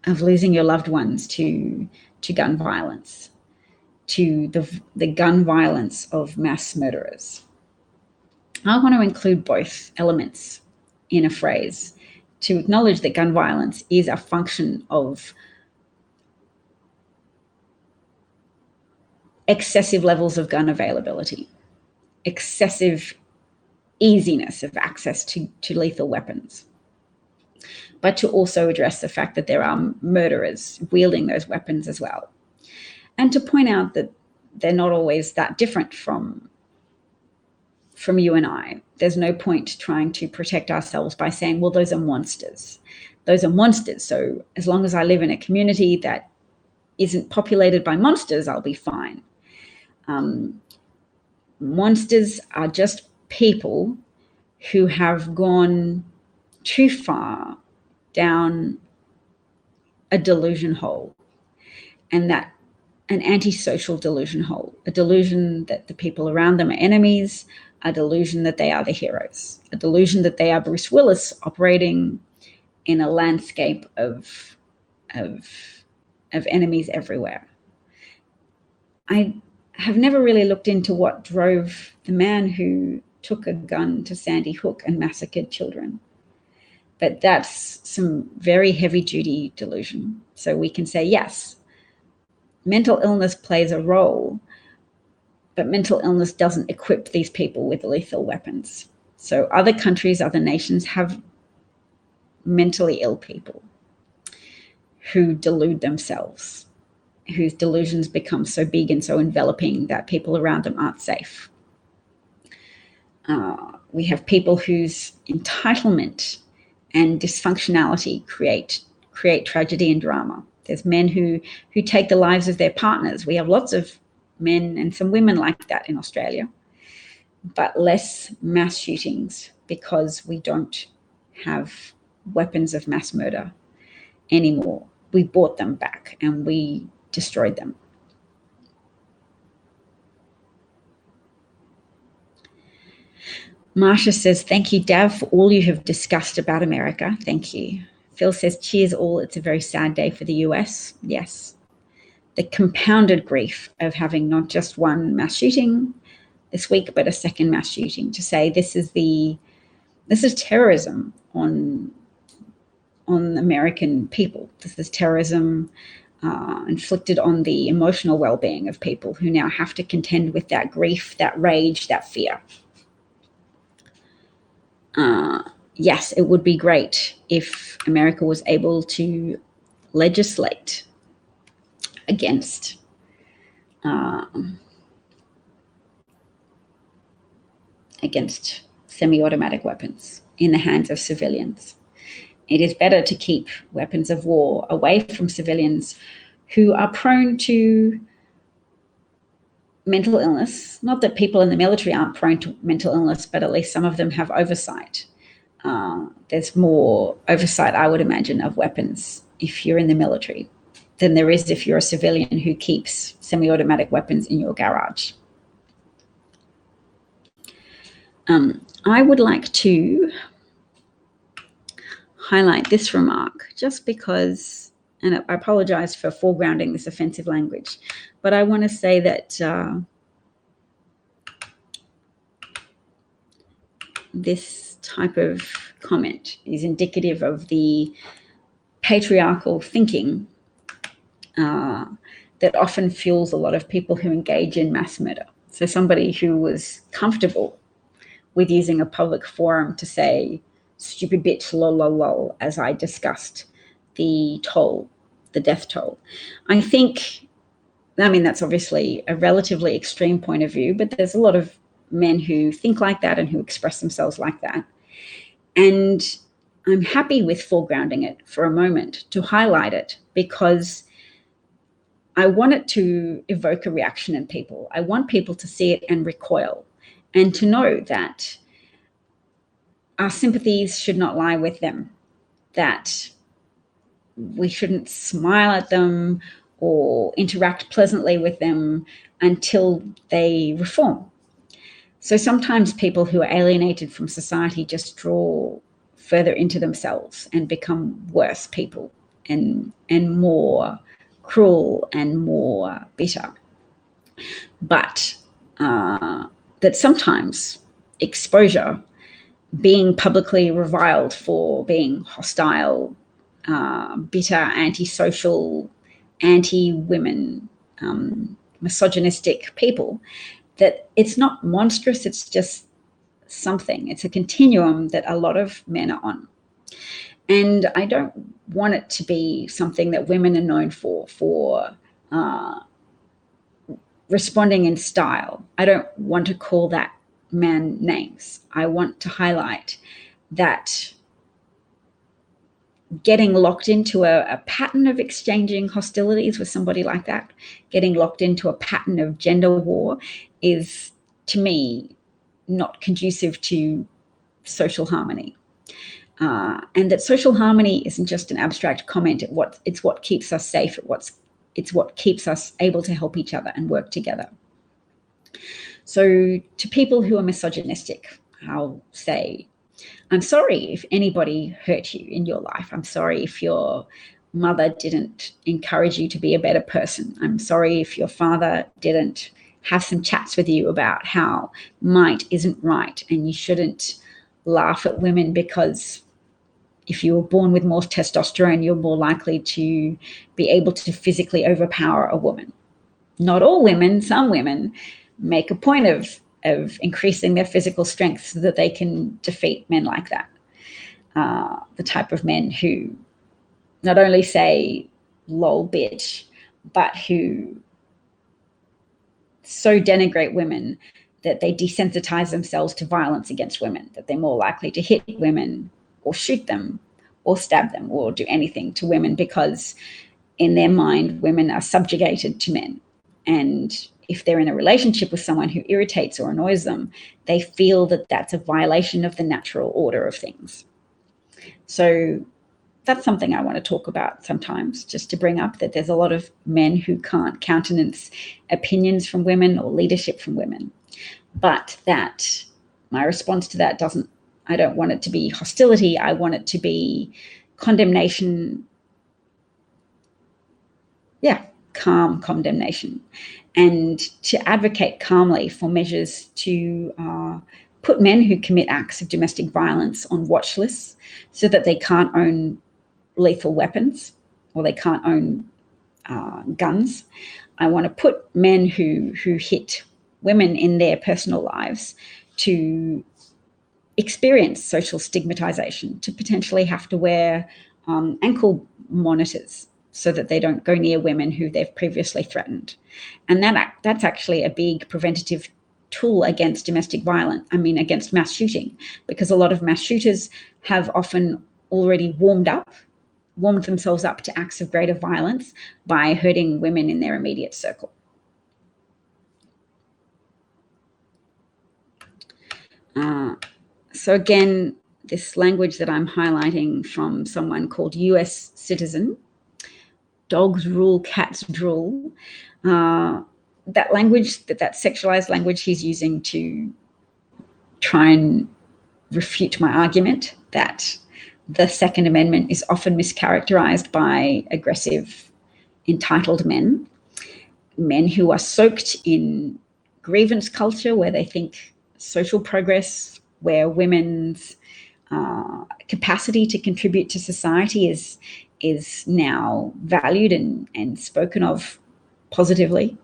losing your loved ones to gun violence, to the gun violence of mass murderers. I want to include both elements in a phrase to acknowledge that gun violence is a function of excessive levels of gun availability, excessive easiness of access to lethal weapons, but to also address the fact that there are murderers wielding those weapons as well. And to point out that they're not always that different from you and I. There's no point trying to protect ourselves by saying, well, those are monsters. Those are monsters. So as long as I live in a community that isn't populated by monsters, I'll be fine. Monsters are just people who have gone too far down a delusion hole, and that an antisocial delusion hole, a delusion that the people around them are enemies, a delusion that they are the heroes, a delusion that they are Bruce Willis operating in a landscape of enemies everywhere. I have never really looked into what drove the man who took a gun to Sandy Hook and massacred children. But that's some very heavy-duty delusion. So we can say, yes, mental illness plays a role, but mental illness doesn't equip these people with lethal weapons. So other countries, other nations have mentally ill people who delude themselves, whose delusions become so big and so enveloping that people around them aren't safe. We have people whose entitlement and dysfunctionality create tragedy and drama. There's men who take the lives of their partners. We have lots of men and some women like that in Australia, but less mass shootings because we don't have weapons of mass murder anymore. We bought them back and we destroyed them. Marsha says, thank you, Dav, for all you have discussed about America. Thank you. Phil says, cheers all. It's a very sad day for the US. Yes. The compounded grief of having not just one mass shooting this week, but a second mass shooting, to say this is terrorism on American people. This is terrorism inflicted on the emotional well-being of people who now have to contend with that grief, that rage, that fear. Yes, it would be great if America was able to legislate against semi-automatic weapons in the hands of civilians. It is better to keep weapons of war away from civilians who are prone to mental illness. Not that people in the military aren't prone to mental illness, but at least some of them have oversight. There's more oversight, I would imagine, of weapons if you're in the military than there is if you're a civilian who keeps semi-automatic weapons in your garage. I would like to highlight this remark just because, and I apologize for foregrounding this offensive language, but I want to say that this type of comment is indicative of the patriarchal thinking that often fuels a lot of people who engage in mass murder. So somebody who was comfortable with using a public forum to say, stupid bitch, lol, lol, lol, as I discussed the death toll. I think, that's obviously a relatively extreme point of view, but there's a lot of men who think like that and who express themselves like that. And I'm happy with foregrounding it for a moment to highlight it because I want it to evoke a reaction in people. I want people to see it and recoil and to know that our sympathies should not lie with them, that we shouldn't smile at them or interact pleasantly with them until they reform. So sometimes people who are alienated from society just draw further into themselves and become worse people and more cruel and more bitter. But that sometimes exposure, being publicly reviled for being hostile, bitter, antisocial, anti-women, misogynistic people, that it's not monstrous, it's just something. It's a continuum that a lot of men are on. And I don't want it to be something that women are known for responding in style. I don't want to call that man names. I want to highlight that getting locked into a pattern of exchanging hostilities with somebody like that, getting locked into a pattern of gender war is, to me, not conducive to social harmony. And that social harmony isn't just an abstract comment. It's what keeps us safe. It's what keeps us able to help each other and work together. So to people who are misogynistic, I'll say, I'm sorry if anybody hurt you in your life. I'm sorry if your mother didn't encourage you to be a better person. I'm sorry if your father didn't have some chats with you about how might isn't right and you shouldn't laugh at women because if you were born with more testosterone, you're more likely to be able to physically overpower a woman. Not all women, some women, make a point of increasing their physical strength so that they can defeat men like that. The type of men who not only say lol bitch, but who so denigrate women that they desensitize themselves to violence against women, that they're more likely to hit women or shoot them or stab them or do anything to women, because in their mind, women are subjugated to men. And if they're in a relationship with someone who irritates or annoys them, they feel that that's a violation of the natural order of things. So that's something I want to talk about sometimes, just to bring up that there's a lot of men who can't countenance opinions from women or leadership from women. But that my response to that I don't want it to be hostility. I want it to be condemnation. Yeah, calm condemnation. And to advocate calmly for measures to put men who commit acts of domestic violence on watch lists so that they can't own lethal weapons or they can't own guns. I want to put men who hit women in their personal lives to experience social stigmatization, to potentially have to wear ankle monitors so that they don't go near women who they've previously threatened. And that's actually a big preventative tool against domestic violence, against mass shooting, because a lot of mass shooters have often already warmed themselves up to acts of greater violence by hurting women in their immediate circle. So again, this language that I'm highlighting from someone called US Citizen, dogs rule, cats drool. That language, that sexualized language he's using to try and refute my argument that the Second Amendment is often mischaracterized by aggressive, entitled men who are soaked in grievance culture, where they think social progress, where women's capacity to contribute to society is now valued and spoken of positively.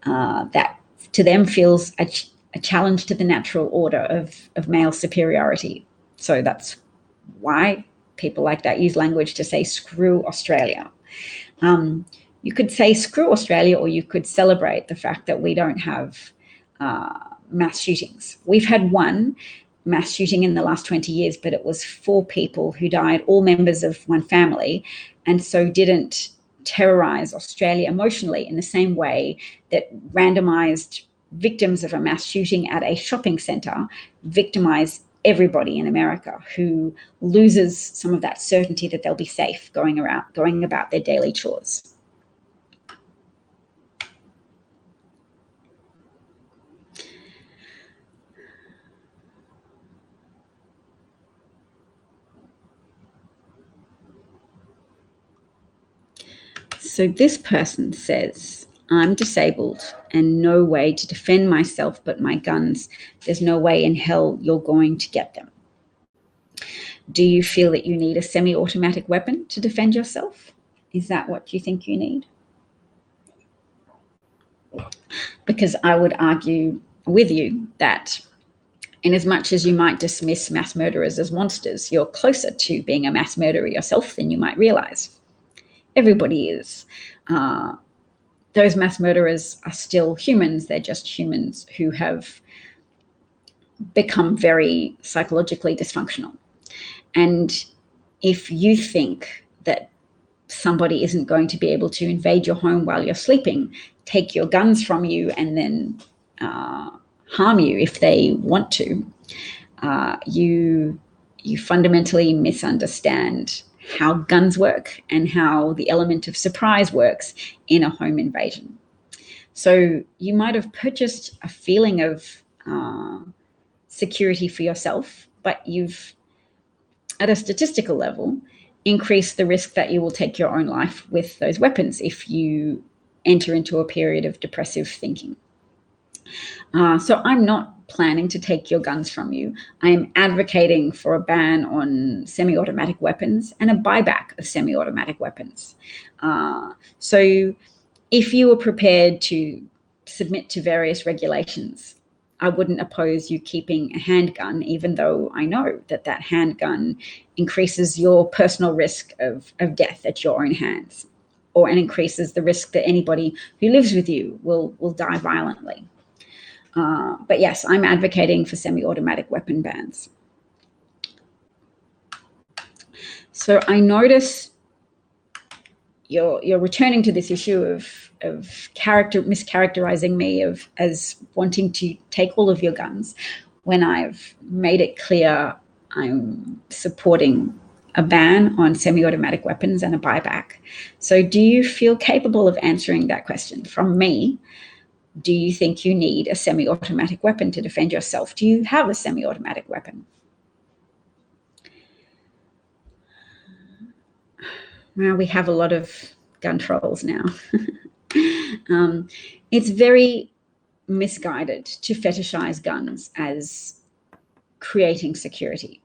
That to them feels a challenge to the natural order of male superiority. So that's why people like that use language to say screw Australia. You could say screw Australia, or you could celebrate the fact that we don't have mass shootings. We've had one mass shooting in the last 20 years, but it was 4 people who died, all members of one family, and so didn't terrorize Australia emotionally in the same way that randomized victims of a mass shooting at a shopping center victimize everybody in America, who loses some of that certainty that they'll be safe going about their daily chores. So this person says, I'm disabled and no way to defend myself but my guns. There's no way in hell you're going to get them. Do you feel that you need a semi-automatic weapon to defend yourself? Is that what you think you need? Because I would argue with you that in as much as you might dismiss mass murderers as monsters, you're closer to being a mass murderer yourself than you might realize. Everybody is. Those mass murderers are still humans. They're just humans who have become very psychologically dysfunctional. And if you think that somebody isn't going to be able to invade your home while you're sleeping, take your guns from you, and then harm you if they want to, you fundamentally misunderstand how guns work and how the element of surprise works in a home invasion. So you might have purchased a feeling of security for yourself, but you've, at a statistical level, increased the risk that you will take your own life with those weapons if you enter into a period of depressive thinking. So I'm not planning to take your guns from you. I am advocating for a ban on semi-automatic weapons and a buyback of semi-automatic weapons. So if you were prepared to submit to various regulations. I wouldn't oppose you keeping a handgun, even though I know that that handgun increases your personal risk of death at your own hands, or and increases the risk that anybody who lives with you will die violently. But yes, I'm advocating for semi-automatic weapon bans. So I notice you're returning to this issue of mischaracterizing me as wanting to take all of your guns, when I've made it clear I'm supporting a ban on semi-automatic weapons and a buyback. So do you feel capable of answering that question from me? Do you think you need a semi-automatic weapon to defend yourself? Do you have a semi-automatic weapon? Well, we have a lot of gun trolls now. It's very misguided to fetishize guns as creating security.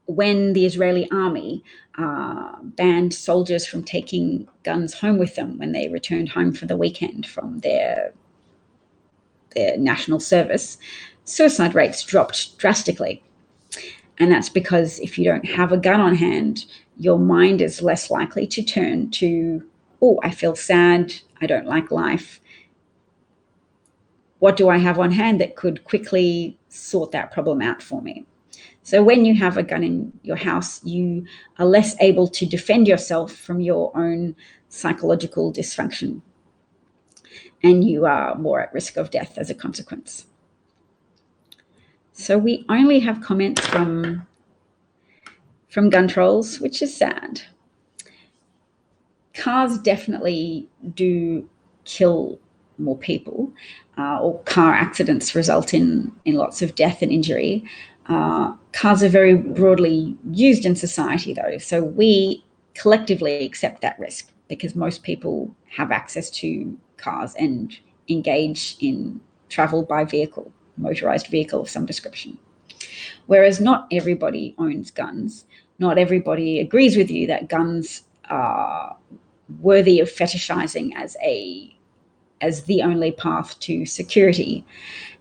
When the Israeli army banned soldiers from taking guns home with them when they returned home for the weekend from their national service, suicide rates dropped drastically. And that's because if you don't have a gun on hand, your mind is less likely to turn to, oh, I feel sad, I don't like life. What do I have on hand that could quickly sort that problem out for me? So when you have a gun in your house, you are less able to defend yourself from your own psychological dysfunction, and you are more at risk of death as a consequence. So we only have comments from gun trolls, which is sad. Cars definitely do kill more people, or car accidents result in lots of death and injury. Cars are very broadly used in society, though, so we collectively accept that risk because most people have access to cars and engage in travel by vehicle, motorized vehicle of some description. Whereas not everybody owns guns. Not everybody agrees with you that guns are worthy of fetishizing as the only path to security.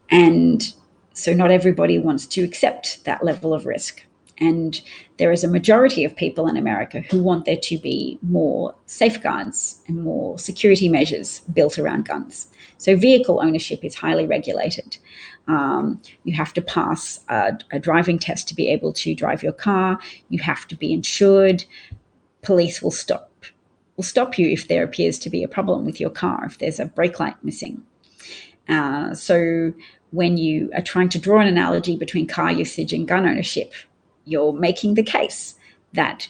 And so not everybody wants to accept that level of risk. And there is a majority of people in America who want there to be more safeguards and more security measures built around guns. So vehicle ownership is highly regulated. You have to pass a driving test to be able to drive your car. You have to be insured. Police will stop you if there appears to be a problem with your car, if there's a brake light missing. So when you are trying to draw an analogy between car usage and gun ownership, you're making the case that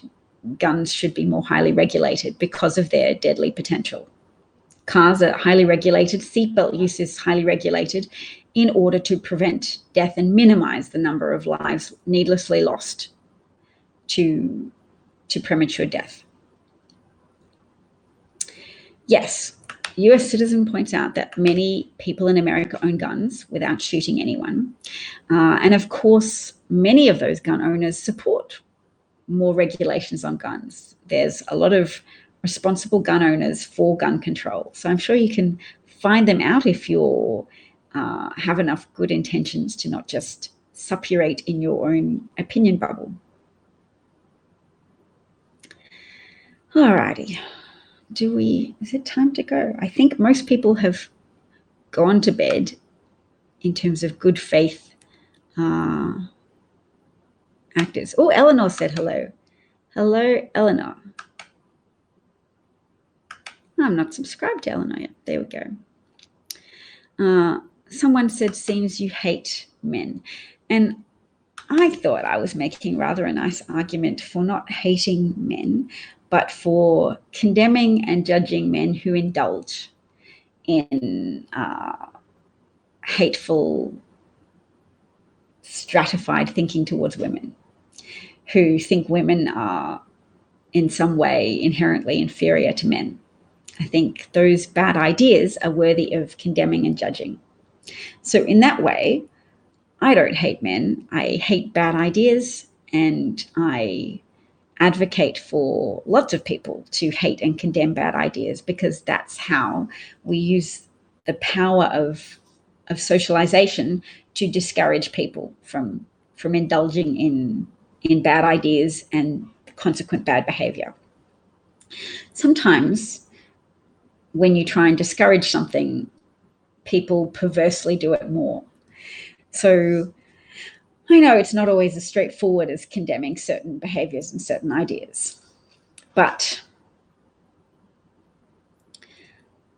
guns should be more highly regulated because of their deadly potential. Cars are highly regulated, seatbelt use is highly regulated in order to prevent death and minimize the number of lives needlessly lost to premature death. Yes, US citizen points out that many people in America own guns without shooting anyone. And of course, many of those gun owners support more regulations on guns. There's a lot of responsible gun owners for gun control. So I'm sure you can find them out if you have enough good intentions to not just suppurate in your own opinion bubble. All righty. Is it time to go? I think most people have gone to bed in terms of good faith actors. Oh, Eleanor said hello. Hello, Eleanor. I'm not subscribed to Eleanor yet. There we go. Someone said, seems you hate men. And I thought I was making rather a nice argument for not hating men, but for condemning and judging men who indulge in hateful, stratified thinking towards women, who think women are in some way inherently inferior to men. I think those bad ideas are worthy of condemning and judging. So in that way, I don't hate men. I hate bad ideas, and I advocate for lots of people to hate and condemn bad ideas, because that's how we use power of socialization to discourage people from indulging in bad ideas and consequent bad behavior. Sometimes when you try and discourage something, people perversely do it more. So I know it's not always as straightforward as condemning certain behaviors and certain ideas, but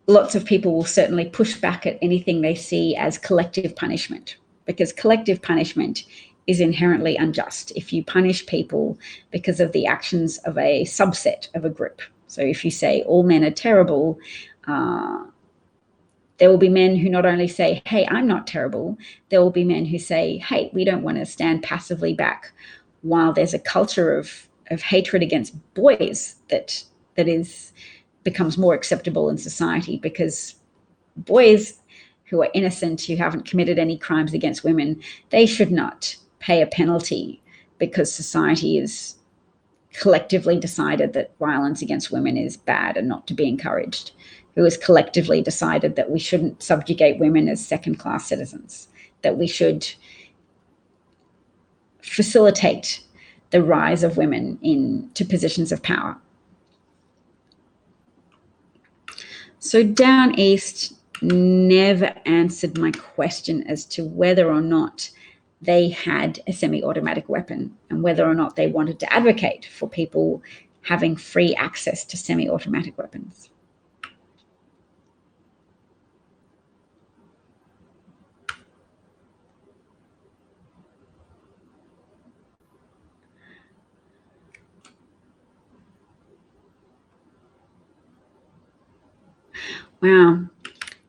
lots of people will certainly push back at anything they see as collective punishment, because collective punishment is inherently unjust if you punish people because of the actions of a subset of a group. So if you say all men are terrible, there will be men who not only say, hey, I'm not terrible, there will be men who say, hey, we don't want to stand passively back while there's a culture of hatred against boys that becomes more acceptable in society, because boys who are innocent, who haven't committed any crimes against women, they should not pay a penalty because society is collectively decided that violence against women is bad and not to be encouraged, who has collectively decided that we shouldn't subjugate women as second-class citizens, that we should facilitate the rise of women into positions of power. So Down East never answered my question as to whether or not they had a semi-automatic weapon and whether or not they wanted to advocate for people having free access to semi-automatic weapons. Wow.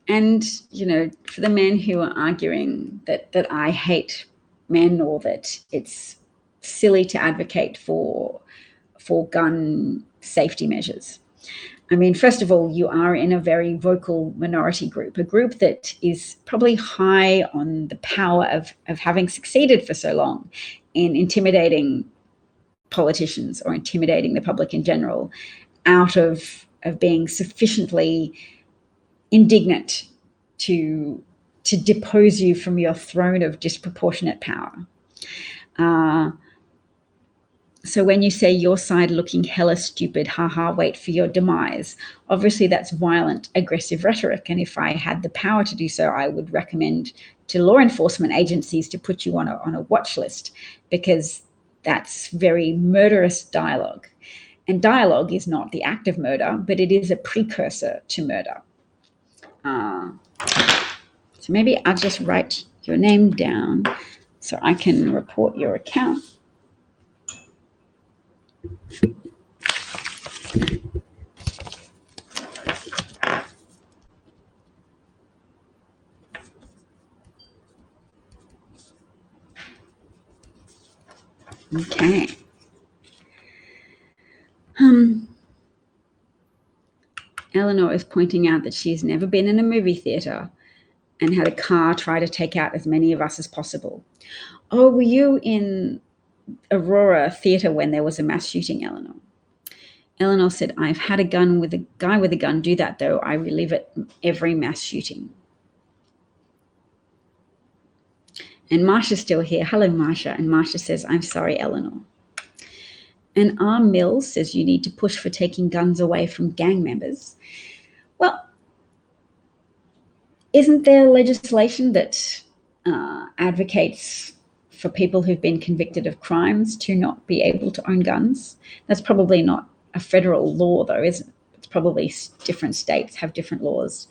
And, you know, for the men who are arguing that I hate men or that it's silly to advocate for gun safety measures. I mean, first of all, you are in a very vocal minority group, a group that is probably high on the power of having succeeded for so long in intimidating politicians or intimidating the public in general out of being sufficiently indignant to depose you from your throne of disproportionate power. So when you say your side looking hella stupid, haha, wait for your demise, obviously that's violent, aggressive rhetoric. And if I had the power to do so, I would recommend to law enforcement agencies to put you on a watch list, because that's very murderous dialogue. And dialogue is not the act of murder, but it is a precursor to murder. So maybe I'll just write your name down so I can report your account. Okay. Eleanor is pointing out that she's never been in a movie theater and had a car try to take out as many of us as possible. Oh, were you in Aurora Theater when there was a mass shooting, Eleanor? Eleanor said, I've had a guy with a gun do that, though. I relive it every mass shooting. And Marsha's still here. Hello, Marsha. And Marsha says, I'm sorry, Eleanor. And R. Mills says you need to push for taking guns away from gang members. Well, isn't there legislation that advocates for people who've been convicted of crimes to not be able to own guns? That's probably not a federal law, though, isn't it? It's probably different states have different laws.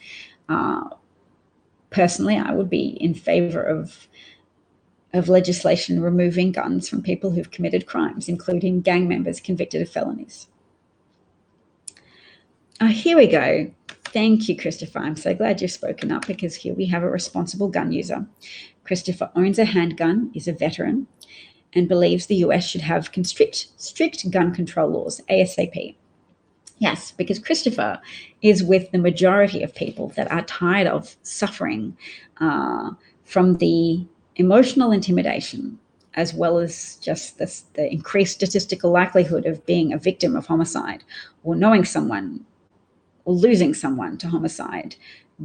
Personally, I would be in favor of legislation removing guns from people who've committed crimes, including gang members convicted of felonies. Here we go. Thank you, Christopher. I'm so glad you've spoken up, because here we have a responsible gun user. Christopher owns a handgun, is a veteran, and believes the US should have strict gun control laws ASAP. Yes, because Christopher is with the majority of people that are tired of suffering from the emotional intimidation, as well as just the increased statistical likelihood of being a victim of homicide, or knowing someone or losing someone to homicide,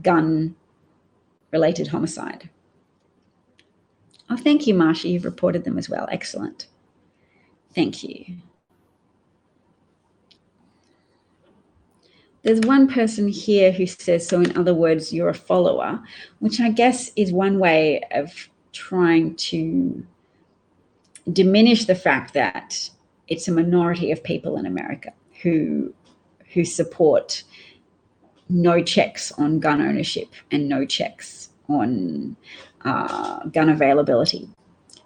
gun related homicide. Oh, thank you, Marsha. You've reported them as well. Excellent. Thank you. There's one person here who says, so in other words, you're a follower, which I guess is one way of trying to diminish the fact that it's a minority of people in America who support no checks on gun ownership and no checks on gun availability.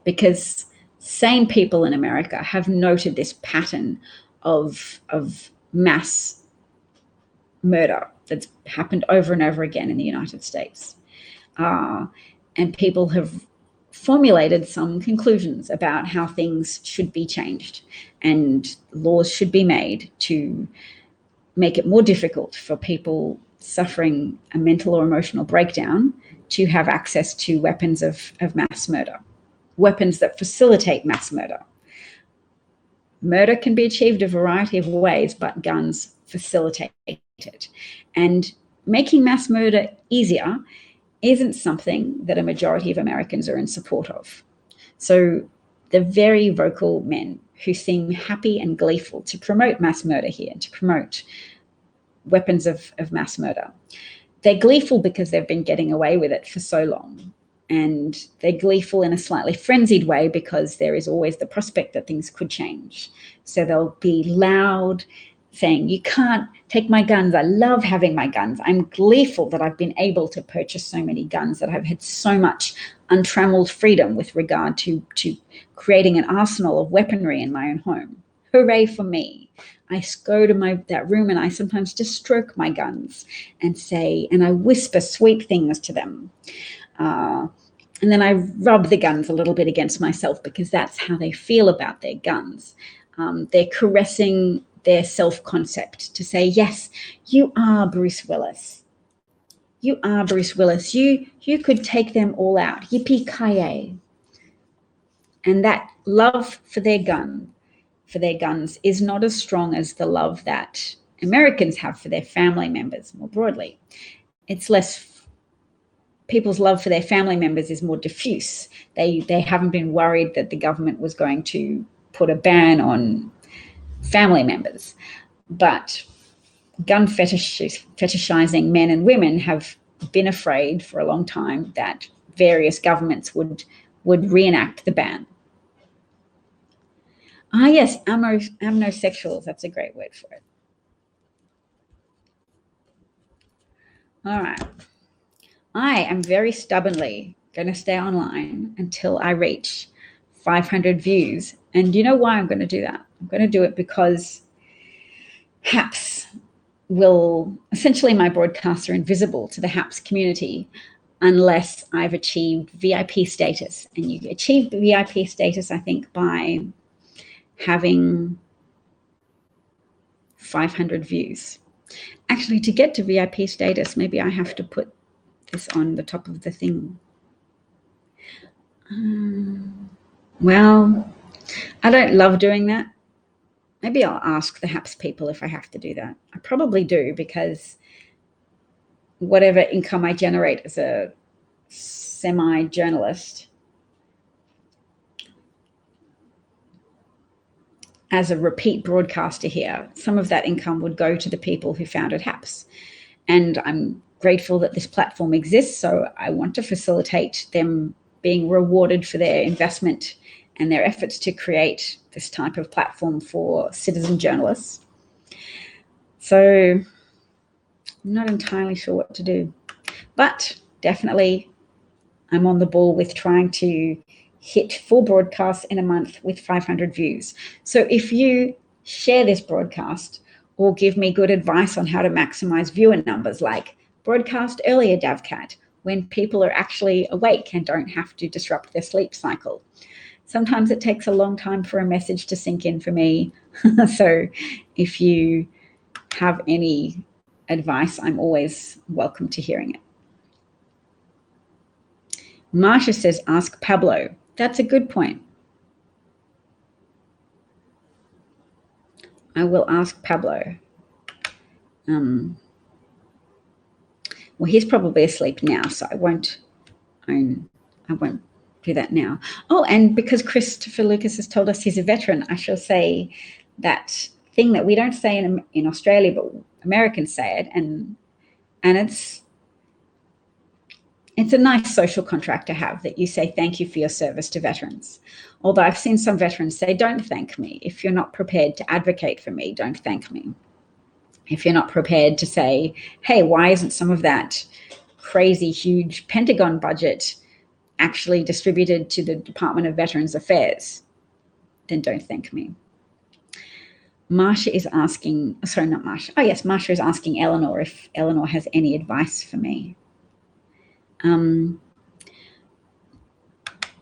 Because sane people in America have noted this pattern of mass murder that's happened over and over again in the United States. And people have formulated some conclusions about how things should be changed and laws should be made to make it more difficult for people suffering a mental or emotional breakdown to have access to weapons of mass murder, weapons that facilitate mass murder. Murder can be achieved a variety of ways, but guns facilitate it. And making mass murder easier isn't something that a majority of Americans are in support of. So the very vocal men who seem happy and gleeful to promote mass murder here, to promote weapons of mass murder, they're gleeful because they've been getting away with it for so long. And they're gleeful in a slightly frenzied way because there is always the prospect that things could change. So they'll be loud, saying, you can't take my guns. I love having my guns. I'm gleeful that I've been able to purchase so many guns, that I've had so much untrammeled freedom with regard to creating an arsenal of weaponry in my own home. Hooray for me. I go to that room and I sometimes just stroke my guns and say, and I whisper sweet things to them. And then I rub the guns a little bit against myself because that's how they feel about their guns. They're caressing their self-concept to say, yes, you are Bruce Willis. You are Bruce Willis. You could take them all out. Yippee-ki-yay. And that love for their guns is not as strong as the love that Americans have for their family members more broadly. It's less, people's love for their family members is more diffuse. They haven't been worried that the government was going to put a ban on family members. But gun fetishizing men and women have been afraid for a long time that various governments would reenact the ban. Ah, yes, amnosexuals. That's a great word for it. All right. I am very stubbornly going to stay online until I reach 500 views. And you know why I'm going to do that? I'm going to do it because HAPS will, essentially my broadcasts are invisible to the HAPS community unless I've achieved VIP status. And you achieve VIP status, I think, by having 500 views. Actually, to get to VIP status, maybe I have to put this on the top of the thing. Well, I don't love doing that. Maybe I'll ask the HAPS people if I have to do that. I probably do, because whatever income I generate as a semi-journalist, as a repeat broadcaster here, some of that income would go to the people who founded HAPS. And I'm grateful that this platform exists, so I want to facilitate them being rewarded for their investment and their efforts to create this type of platform for citizen journalists. So I'm not entirely sure what to do, but definitely I'm on the ball with trying to hit 4 broadcasts in a month with 500 views. So if you share this broadcast or give me good advice on how to maximize viewer numbers, like broadcast earlier, Davcat, when people are actually awake and don't have to disrupt their sleep cycle. Sometimes it takes a long time for a message to sink in for me. So if you have any advice, I'm always welcome to hearing it. Marsha says, ask Pablo. That's a good point. I will ask Pablo. Well, he's probably asleep now, so I won't do that now. Oh, and because Christopher Lucas has told us he's a veteran, I shall say that thing that we don't say in Australia, but Americans say it, and it's a nice social contract to have, that you say thank you for your service to veterans. Although I've seen some veterans say, don't thank me. If you're not prepared to advocate for me, don't thank me. If you're not prepared to say, hey, why isn't some of that crazy, huge Pentagon budget actually distributed to the Department of Veterans Affairs, then don't thank me. Marsha is asking, sorry, not Marsha. Oh, yes, Marsha is asking Eleanor if Eleanor has any advice for me.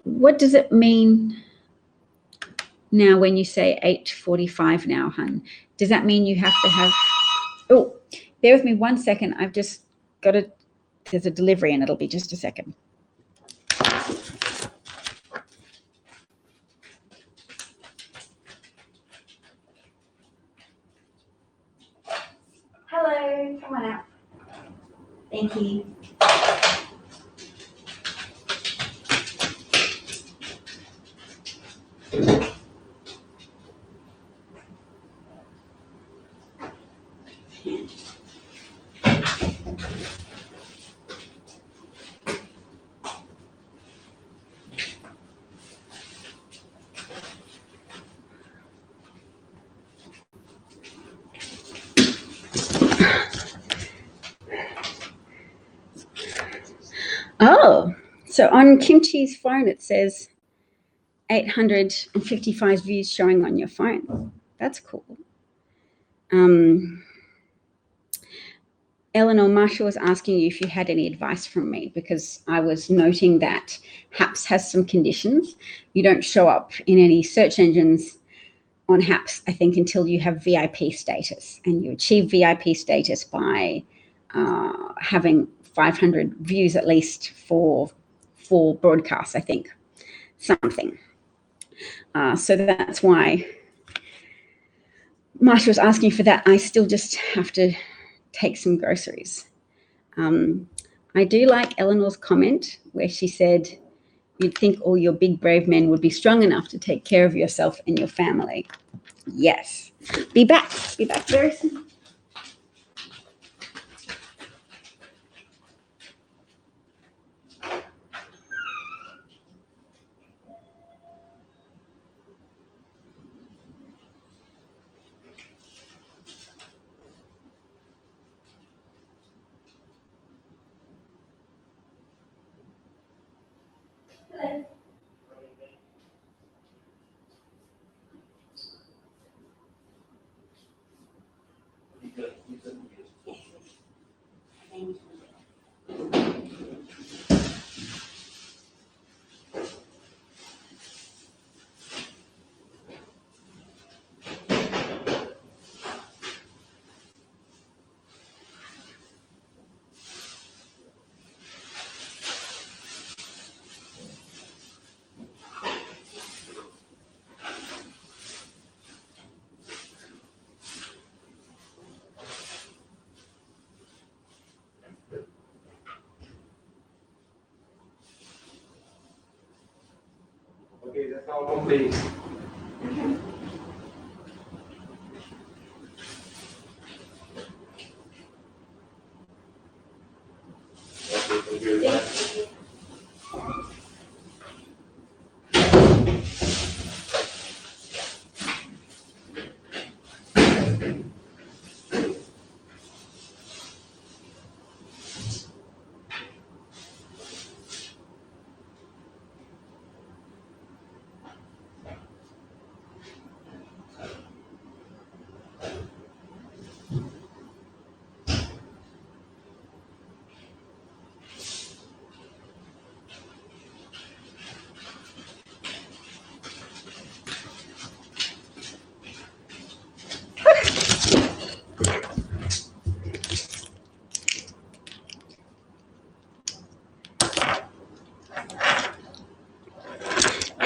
What does it mean now when you say 8:45 now, hun? Does that mean you have to have, oh, bear with me 1 second. I've just got to, there's a delivery and it'll be just a second. Hello, come on out. Thank you. Oh, so on Kimchi's phone it says 855 views showing on your phone. That's cool. Eleanor, Marsha was asking you if you had any advice from me, because I was noting that HAPS has some conditions. You don't show up in any search engines on HAPS, I think, until you have VIP status, and you achieve VIP status by having 500 views at least for 4 broadcasts, I think, something. So that's why Marsha was asking for that. I still just have to take some groceries. I do like Eleanor's comment where she said, you'd think all your big brave men would be strong enough to take care of yourself and your family. Yes. Be back very soon. Hello. Thank you. Okay, that's now complete.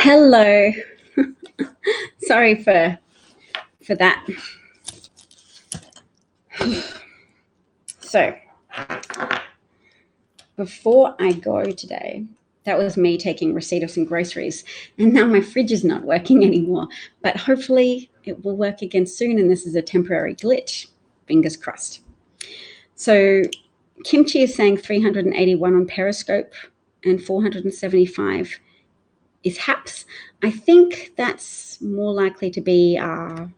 Hello. Sorry for that. So before I go today, that was me taking receipt of some groceries, and now my fridge is not working anymore, but hopefully it will work again soon, and this is a temporary glitch. Fingers crossed. So Kimchi is saying 381 on Periscope and 475 is HAPS. I think that's more likely to be, actually,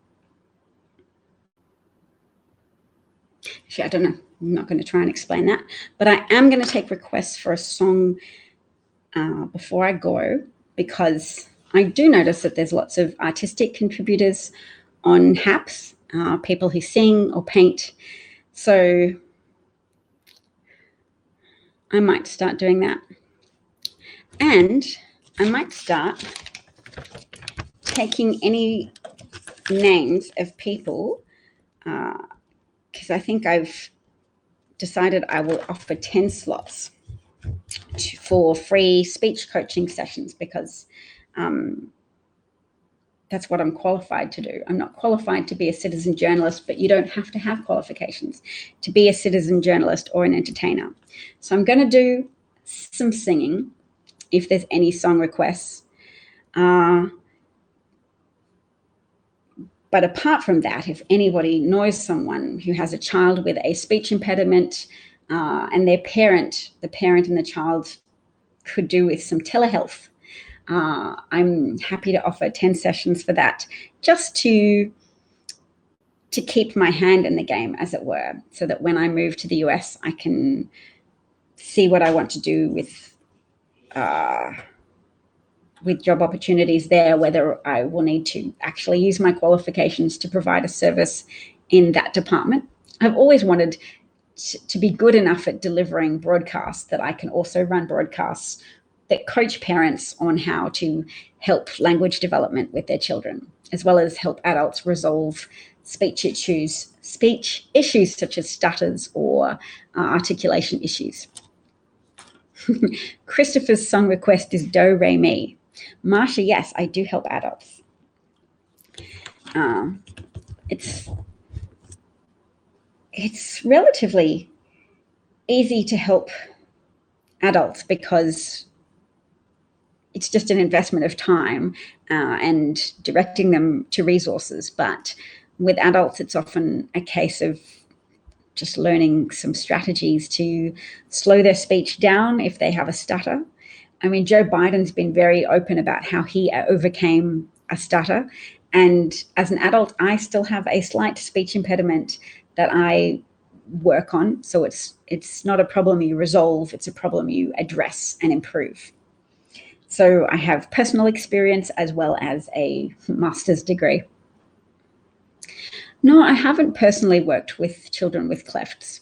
I don't know. I'm not going to try and explain that, but I am going to take requests for a song before I go, because I do notice that there's lots of artistic contributors on HAPS, people who sing or paint. So I might start doing that. And I might start taking any names of people, because I think I've decided I will offer 10 slots for free speech coaching sessions, because that's what I'm qualified to do. I'm not qualified to be a citizen journalist, but you don't have to have qualifications to be a citizen journalist or an entertainer. So I'm going to do some singing if there's any song requests. But apart from that, if anybody knows someone who has a child with a speech impediment, and their parent, the parent and the child could do with some telehealth, I'm happy to offer 10 sessions for that, just to keep my hand in the game, as it were, so that when I move to the US, I can see what I want to do with job opportunities there, whether I will need to actually use my qualifications to provide a service in that department. I've always wanted to be good enough at delivering broadcasts that I can also run broadcasts that coach parents on how to help language development with their children, as well as help adults resolve speech issues such as stutters or articulation issues. Christopher's song request is Do Re Mi. Marsha, yes, I do help adults. It's relatively easy to help adults because it's just an investment of time and directing them to resources. But with adults, it's often a case of just learning some strategies to slow their speech down if they have a stutter. I mean, Joe Biden's been very open about how he overcame a stutter. And as an adult, I still have a slight speech impediment that I work on. So it's not a problem you resolve, it's a problem you address and improve. So I have personal experience as well as a master's degree. No, I haven't personally worked with children with clefts,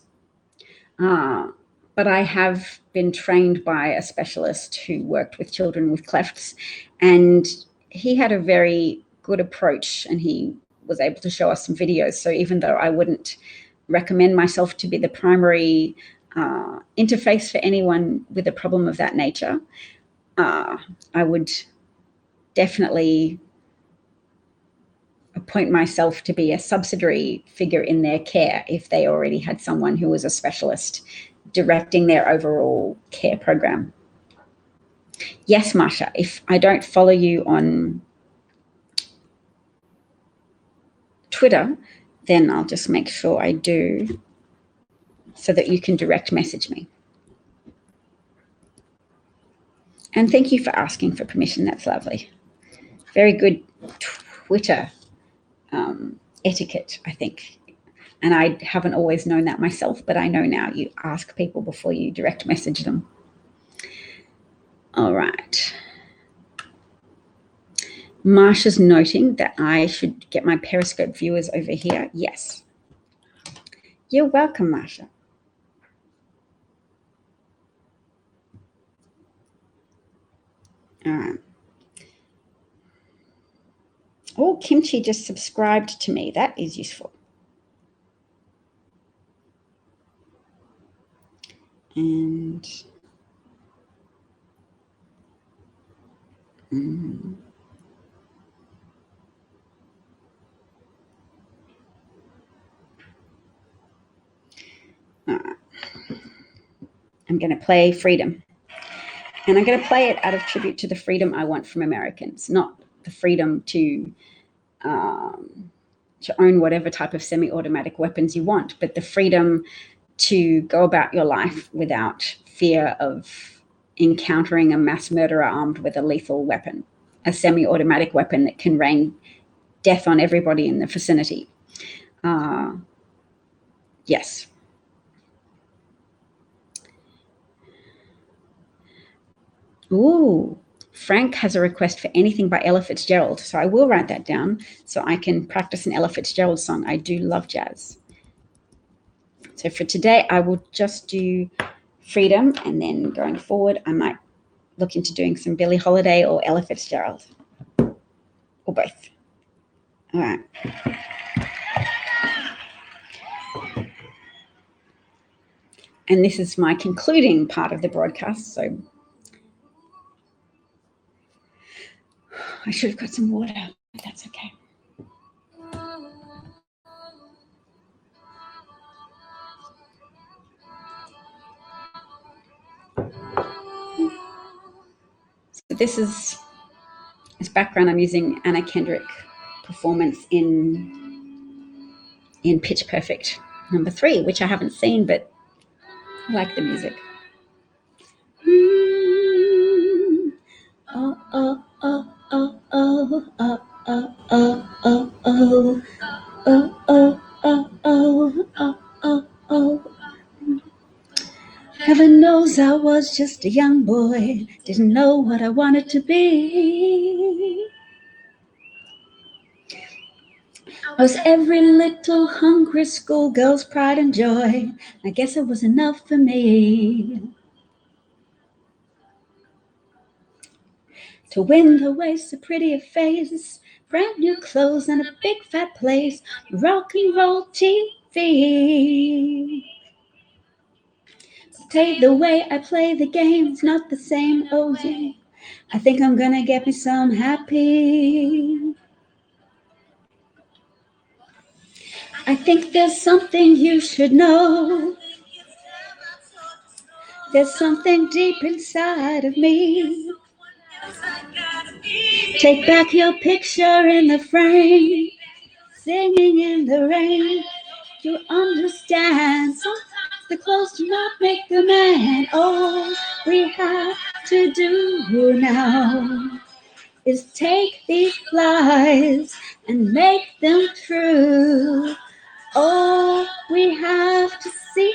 but I have been trained by a specialist who worked with children with clefts, and he had a very good approach, and he was able to show us some videos. So even though I wouldn't recommend myself to be the primary interface for anyone with a problem of that nature, I would definitely appoint myself to be a subsidiary figure in their care if they already had someone who was a specialist directing their overall care program. Yes, Marsha, if I don't follow you on Twitter, then I'll just make sure I do so that you can direct message me. And thank you for asking for permission. That's lovely. Very good Twitter etiquette, I think. And I haven't always known that myself, but I know now you ask people before you direct message them. All right. Marsha's noting that I should get my Periscope viewers over here. Yes. You're welcome, Marsha. All right. Oh, Kimchi just subscribed to me. That is useful. And I'm going to play Freedom. And I'm going to play it out of tribute to the freedom I want from Americans, not the freedom to own whatever type of semi-automatic weapons you want, but the freedom to go about your life without fear of encountering a mass murderer armed with a lethal weapon, a semi-automatic weapon that can rain death on everybody in the vicinity. Yes. Ooh, Frank has a request for anything by Ella Fitzgerald. So I will write that down so I can practice an Ella Fitzgerald song. I do love jazz. So for today, I will just do Freedom, and then going forward, I might look into doing some Billie Holiday or Ella Fitzgerald, or both. All right. And this is my concluding part of the broadcast, so I should have got some water, but that's okay. So this is, as background, I'm using Anna Kendrick performance in Pitch Perfect #3, which I haven't seen, but I like the music. Oh, oh, oh, oh, oh, oh, oh, oh, oh, oh, oh, oh, oh, oh, oh, oh. Heaven knows I was just a young boy, didn't know what I wanted to be. I was every little hungry schoolgirl's pride and joy. I guess it was enough for me to win the waist, a prettier face, brand new clothes and a big fat place, rock and roll TV. Take the way I play the game's not the same, oh yeah. I think I'm gonna get me some happy. I think there's something you should know. There's something deep inside of me. Take back your picture in the frame, singing in the rain. You understand, sometimes the clothes do not make the man. All we have to do now is take these lies and make them true. All we have to see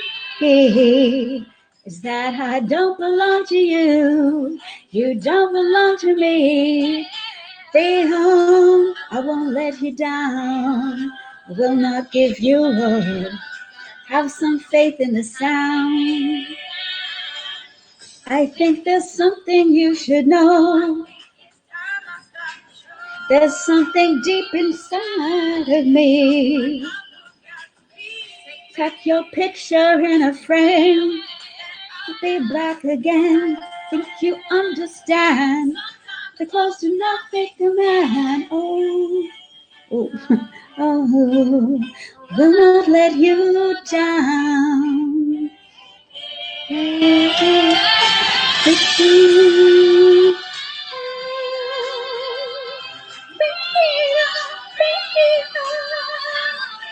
is that I don't belong to you. You don't belong to me. Freedom, I won't let you down. I will not give you up. Have some faith in the sound. I think there's something you should know. There's something deep inside of me. Tuck your picture in a frame. Be black again. Think you understand. The clothes do not make the man. Oh, oh, oh, will not let you down.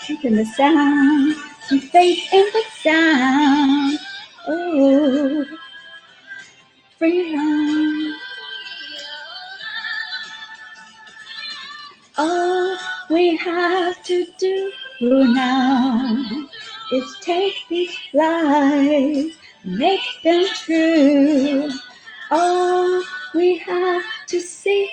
Faith in the sound, some faith in the sound. Oh, freedom. All we have to do now is take these lies, make them true. All we have to see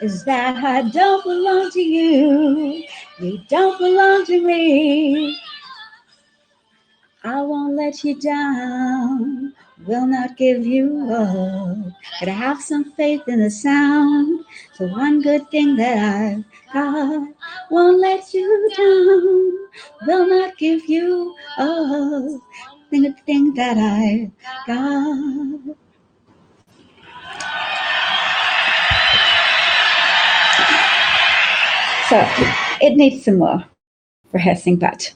is that I don't belong to you. You don't belong to me. I won't let you down, will not give you up. Gotta have some faith in the sound. So one good thing that I've got, won't let you down, will not give you up. The thing that I've got. So it needs some more rehearsing, but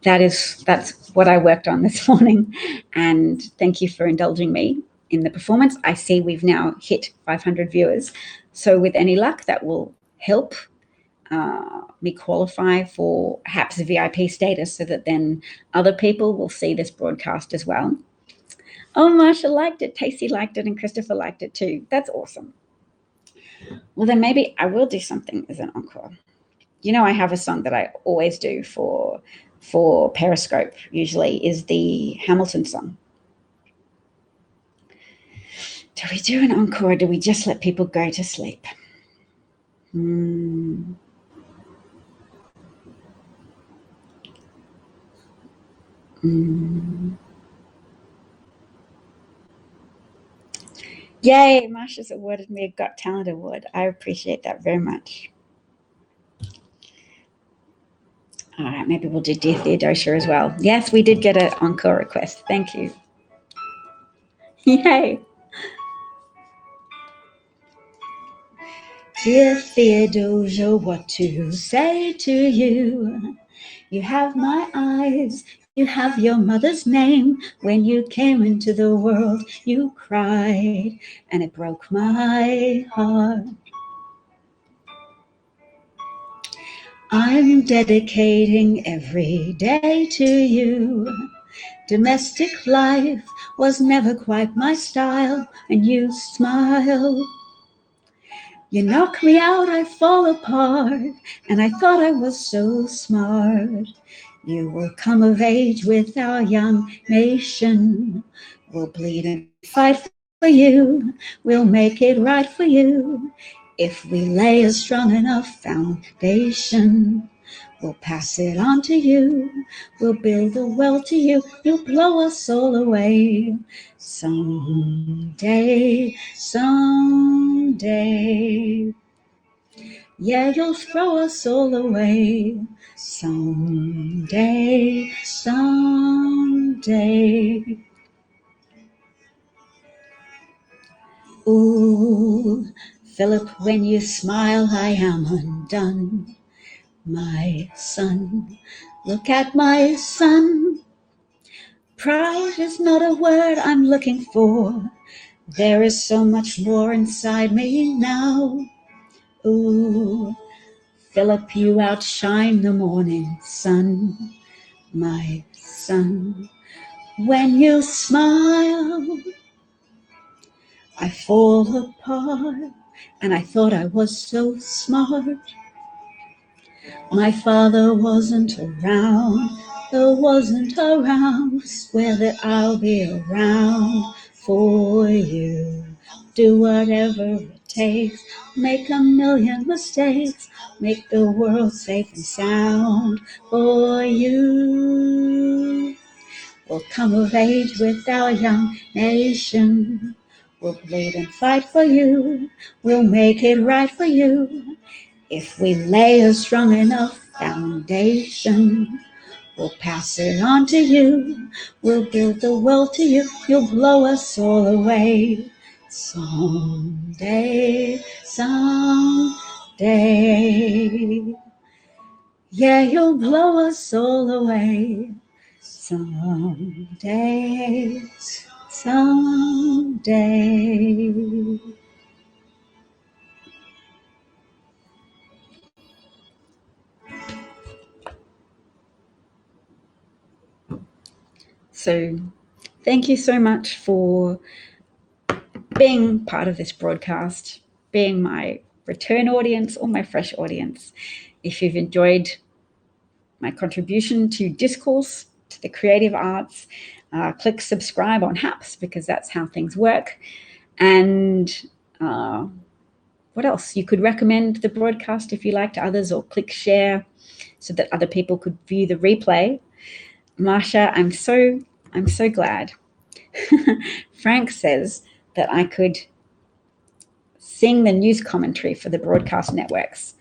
that's what I worked on this morning. And thank you for indulging me in the performance. I see we've now hit 500 viewers. So with any luck, that will help me qualify for perhaps a VIP status so that then other people will see this broadcast as well. Oh, Marsha liked it, Tacey liked it, and Christopher liked it too. That's awesome. Well, then maybe I will do something as an encore. You know, I have a song that I always do for Periscope, usually, is the Hamilton song. Do we do an encore or do we just let people go to sleep? Yay, Marsha's awarded me a Got Talent Award. I appreciate that very much. All right, maybe we'll do Dear Theodosia as well. Yes, we did get an encore request. Thank you. Yay. Dear Theodosia, what to say to you? You have my eyes, you have your mother's name. When you came into the world, you cried, and it broke my heart. I'm dedicating every day to you. Domestic life was never quite my style, and you smile. You knock me out, I fall apart, and I thought I was so smart. You will come of age with our young nation. We'll bleed and fight for you. We'll make it right for you. If we lay a strong enough foundation, we'll pass it on to you. We'll build a well to you. You'll blow us all away. Someday, someday. Yeah, you'll throw us all away. Someday, someday. Ooh, Philip, when you smile, I am undone. My son, look at my son. Pride is not a word I'm looking for. There is so much more inside me now. Ooh, Philip, you outshine the morning sun. My son, when you smile, I fall apart, and I thought I was so smart. My father wasn't around, swear that I'll be around for you. Do whatever it takes, make a million mistakes, make the world safe and sound for you. We'll come of age with our young nation. We'll bleed and fight for you. We'll make it right for you. If we lay a strong enough foundation, we'll pass it on to you. We'll build the world to you. You'll blow us all away. Someday, someday. Yeah, you'll blow us all away. Someday, someday. So thank you so much for being part of this broadcast, being my return audience or my fresh audience. If you've enjoyed my contribution to discourse, to the creative arts, click subscribe on HAPS because that's how things work. And what else? You could recommend the broadcast if you like to others, or click share so that other people could view the replay. Marsha, I'm so glad. Frank says that I could sing the news commentary for the broadcast networks.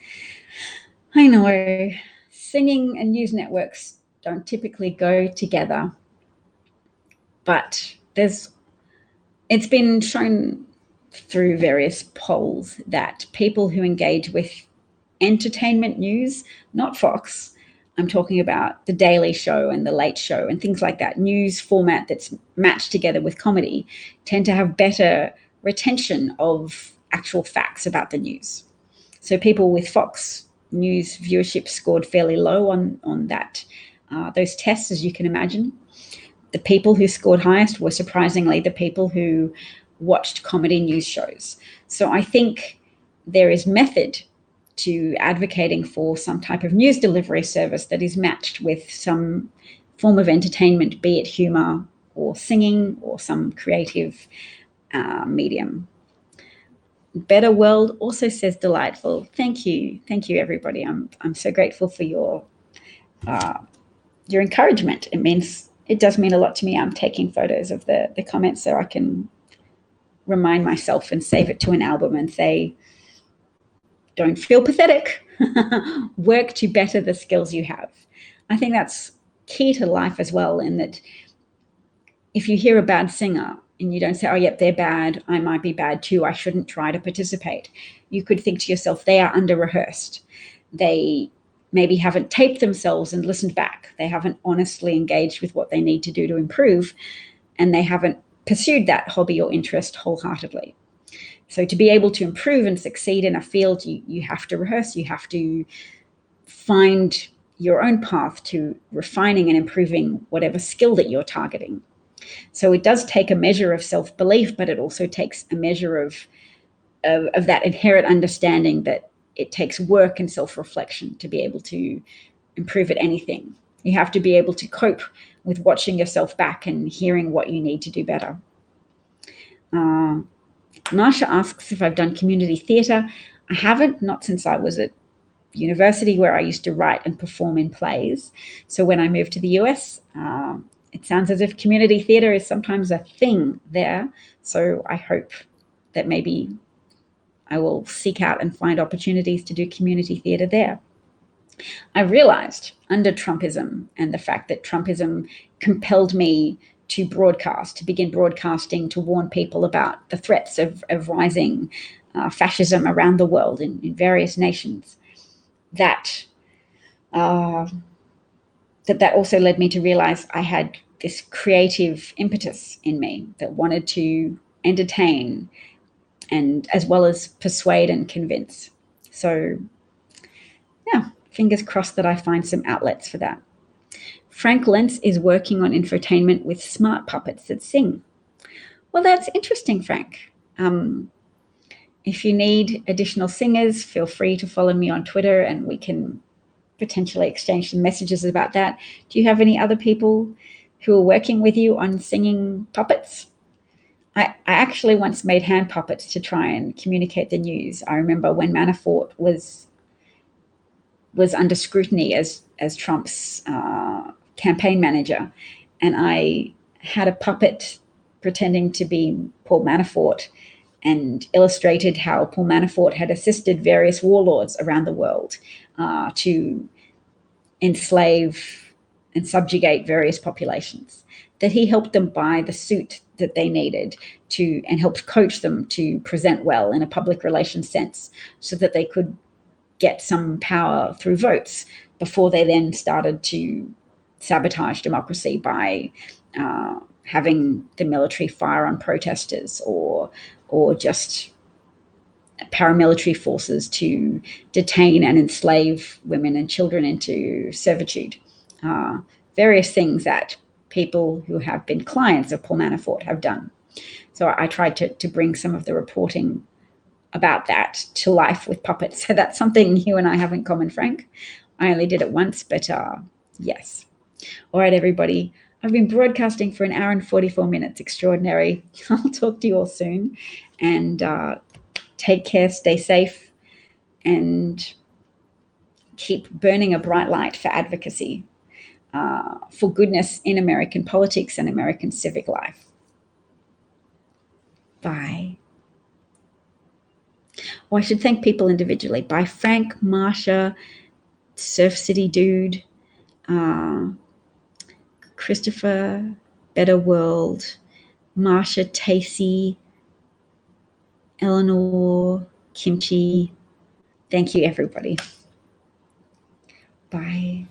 I know, singing and news networks don't typically go together, but it's been shown through various polls that people who engage with entertainment news, not Fox, I'm talking about The Daily Show and The Late Show and things like that, news format that's matched together with comedy, tend to have better retention of actual facts about the news. So people with Fox News viewership scored fairly low on that those tests, as you can imagine. The people who scored highest were surprisingly the people who watched comedy news shows. So I think there is method to advocating for some type of news delivery service that is matched with some form of entertainment, be it humor or singing or some creative medium. Better World also says delightful. Thank you, everybody. I'm so grateful for your encouragement. It does mean a lot to me. I'm taking photos of the comments so I can remind myself and save it to an album and say, don't feel pathetic. Work to better the skills you have. I think that's key to life as well, in that if you hear a bad singer and you don't say, oh, yep, they're bad, I might be bad too, I shouldn't try to participate. You could think to yourself, they are under-rehearsed. They maybe haven't taped themselves and listened back. They haven't honestly engaged with what they need to do to improve, and they haven't pursued that hobby or interest wholeheartedly. So to be able to improve and succeed in a field, you have to rehearse. You have to find your own path to refining and improving whatever skill that you're targeting. So it does take a measure of self-belief, but it also takes a measure of that inherent understanding that it takes work and self-reflection to be able to improve at anything. You have to be able to cope with watching yourself back and hearing what you need to do better. Marsha asks if I've done community theatre. I haven't, not since I was at university, where I used to write and perform in plays. So when I moved to the US, it sounds as if community theatre is sometimes a thing there. So I hope that maybe I will seek out and find opportunities to do community theatre there. I realized under Trumpism and the fact that Trumpism compelled me to broadcast, to begin broadcasting, to warn people about the threats of rising fascism around the world in various nations, that also led me to realize I had this creative impetus in me that wanted to entertain and as well as persuade and convince. So yeah, fingers crossed that I find some outlets for that. Frank Lentz is working on infotainment with smart puppets that sing. Well, that's interesting, Frank. If you need additional singers, feel free to follow me on Twitter and we can potentially exchange some messages about that. Do you have any other people who are working with you on singing puppets? I actually once made hand puppets to try and communicate the news. I remember when Manafort was under scrutiny as Trump's campaign manager, and I had a puppet pretending to be Paul Manafort and illustrated how Paul Manafort had assisted various warlords around the world to enslave and subjugate various populations, that he helped them buy the suit that they needed to, and helped coach them to present well in a public relations sense so that they could get some power through votes before they then started to sabotage democracy by having the military fire on protesters or just paramilitary forces to detain and enslave women and children into servitude. Various things that people who have been clients of Paul Manafort have done. So I tried to bring some of the reporting about that to life with puppets. So that's something you and I have in common, Frank. I only did it once, but yes. All right, everybody. I've been broadcasting for 1 hour and 44 minutes. Extraordinary. I'll talk to you all soon. And take care, stay safe, and keep burning a bright light for advocacy, for goodness in American politics and American civic life. Bye. Oh, I should thank people individually. Bye, Frank, Marsha, Surf City Dude, Christopher, Better World, Marsha, Tacey, Eleanor, Kimchi. Thank you, everybody. Bye.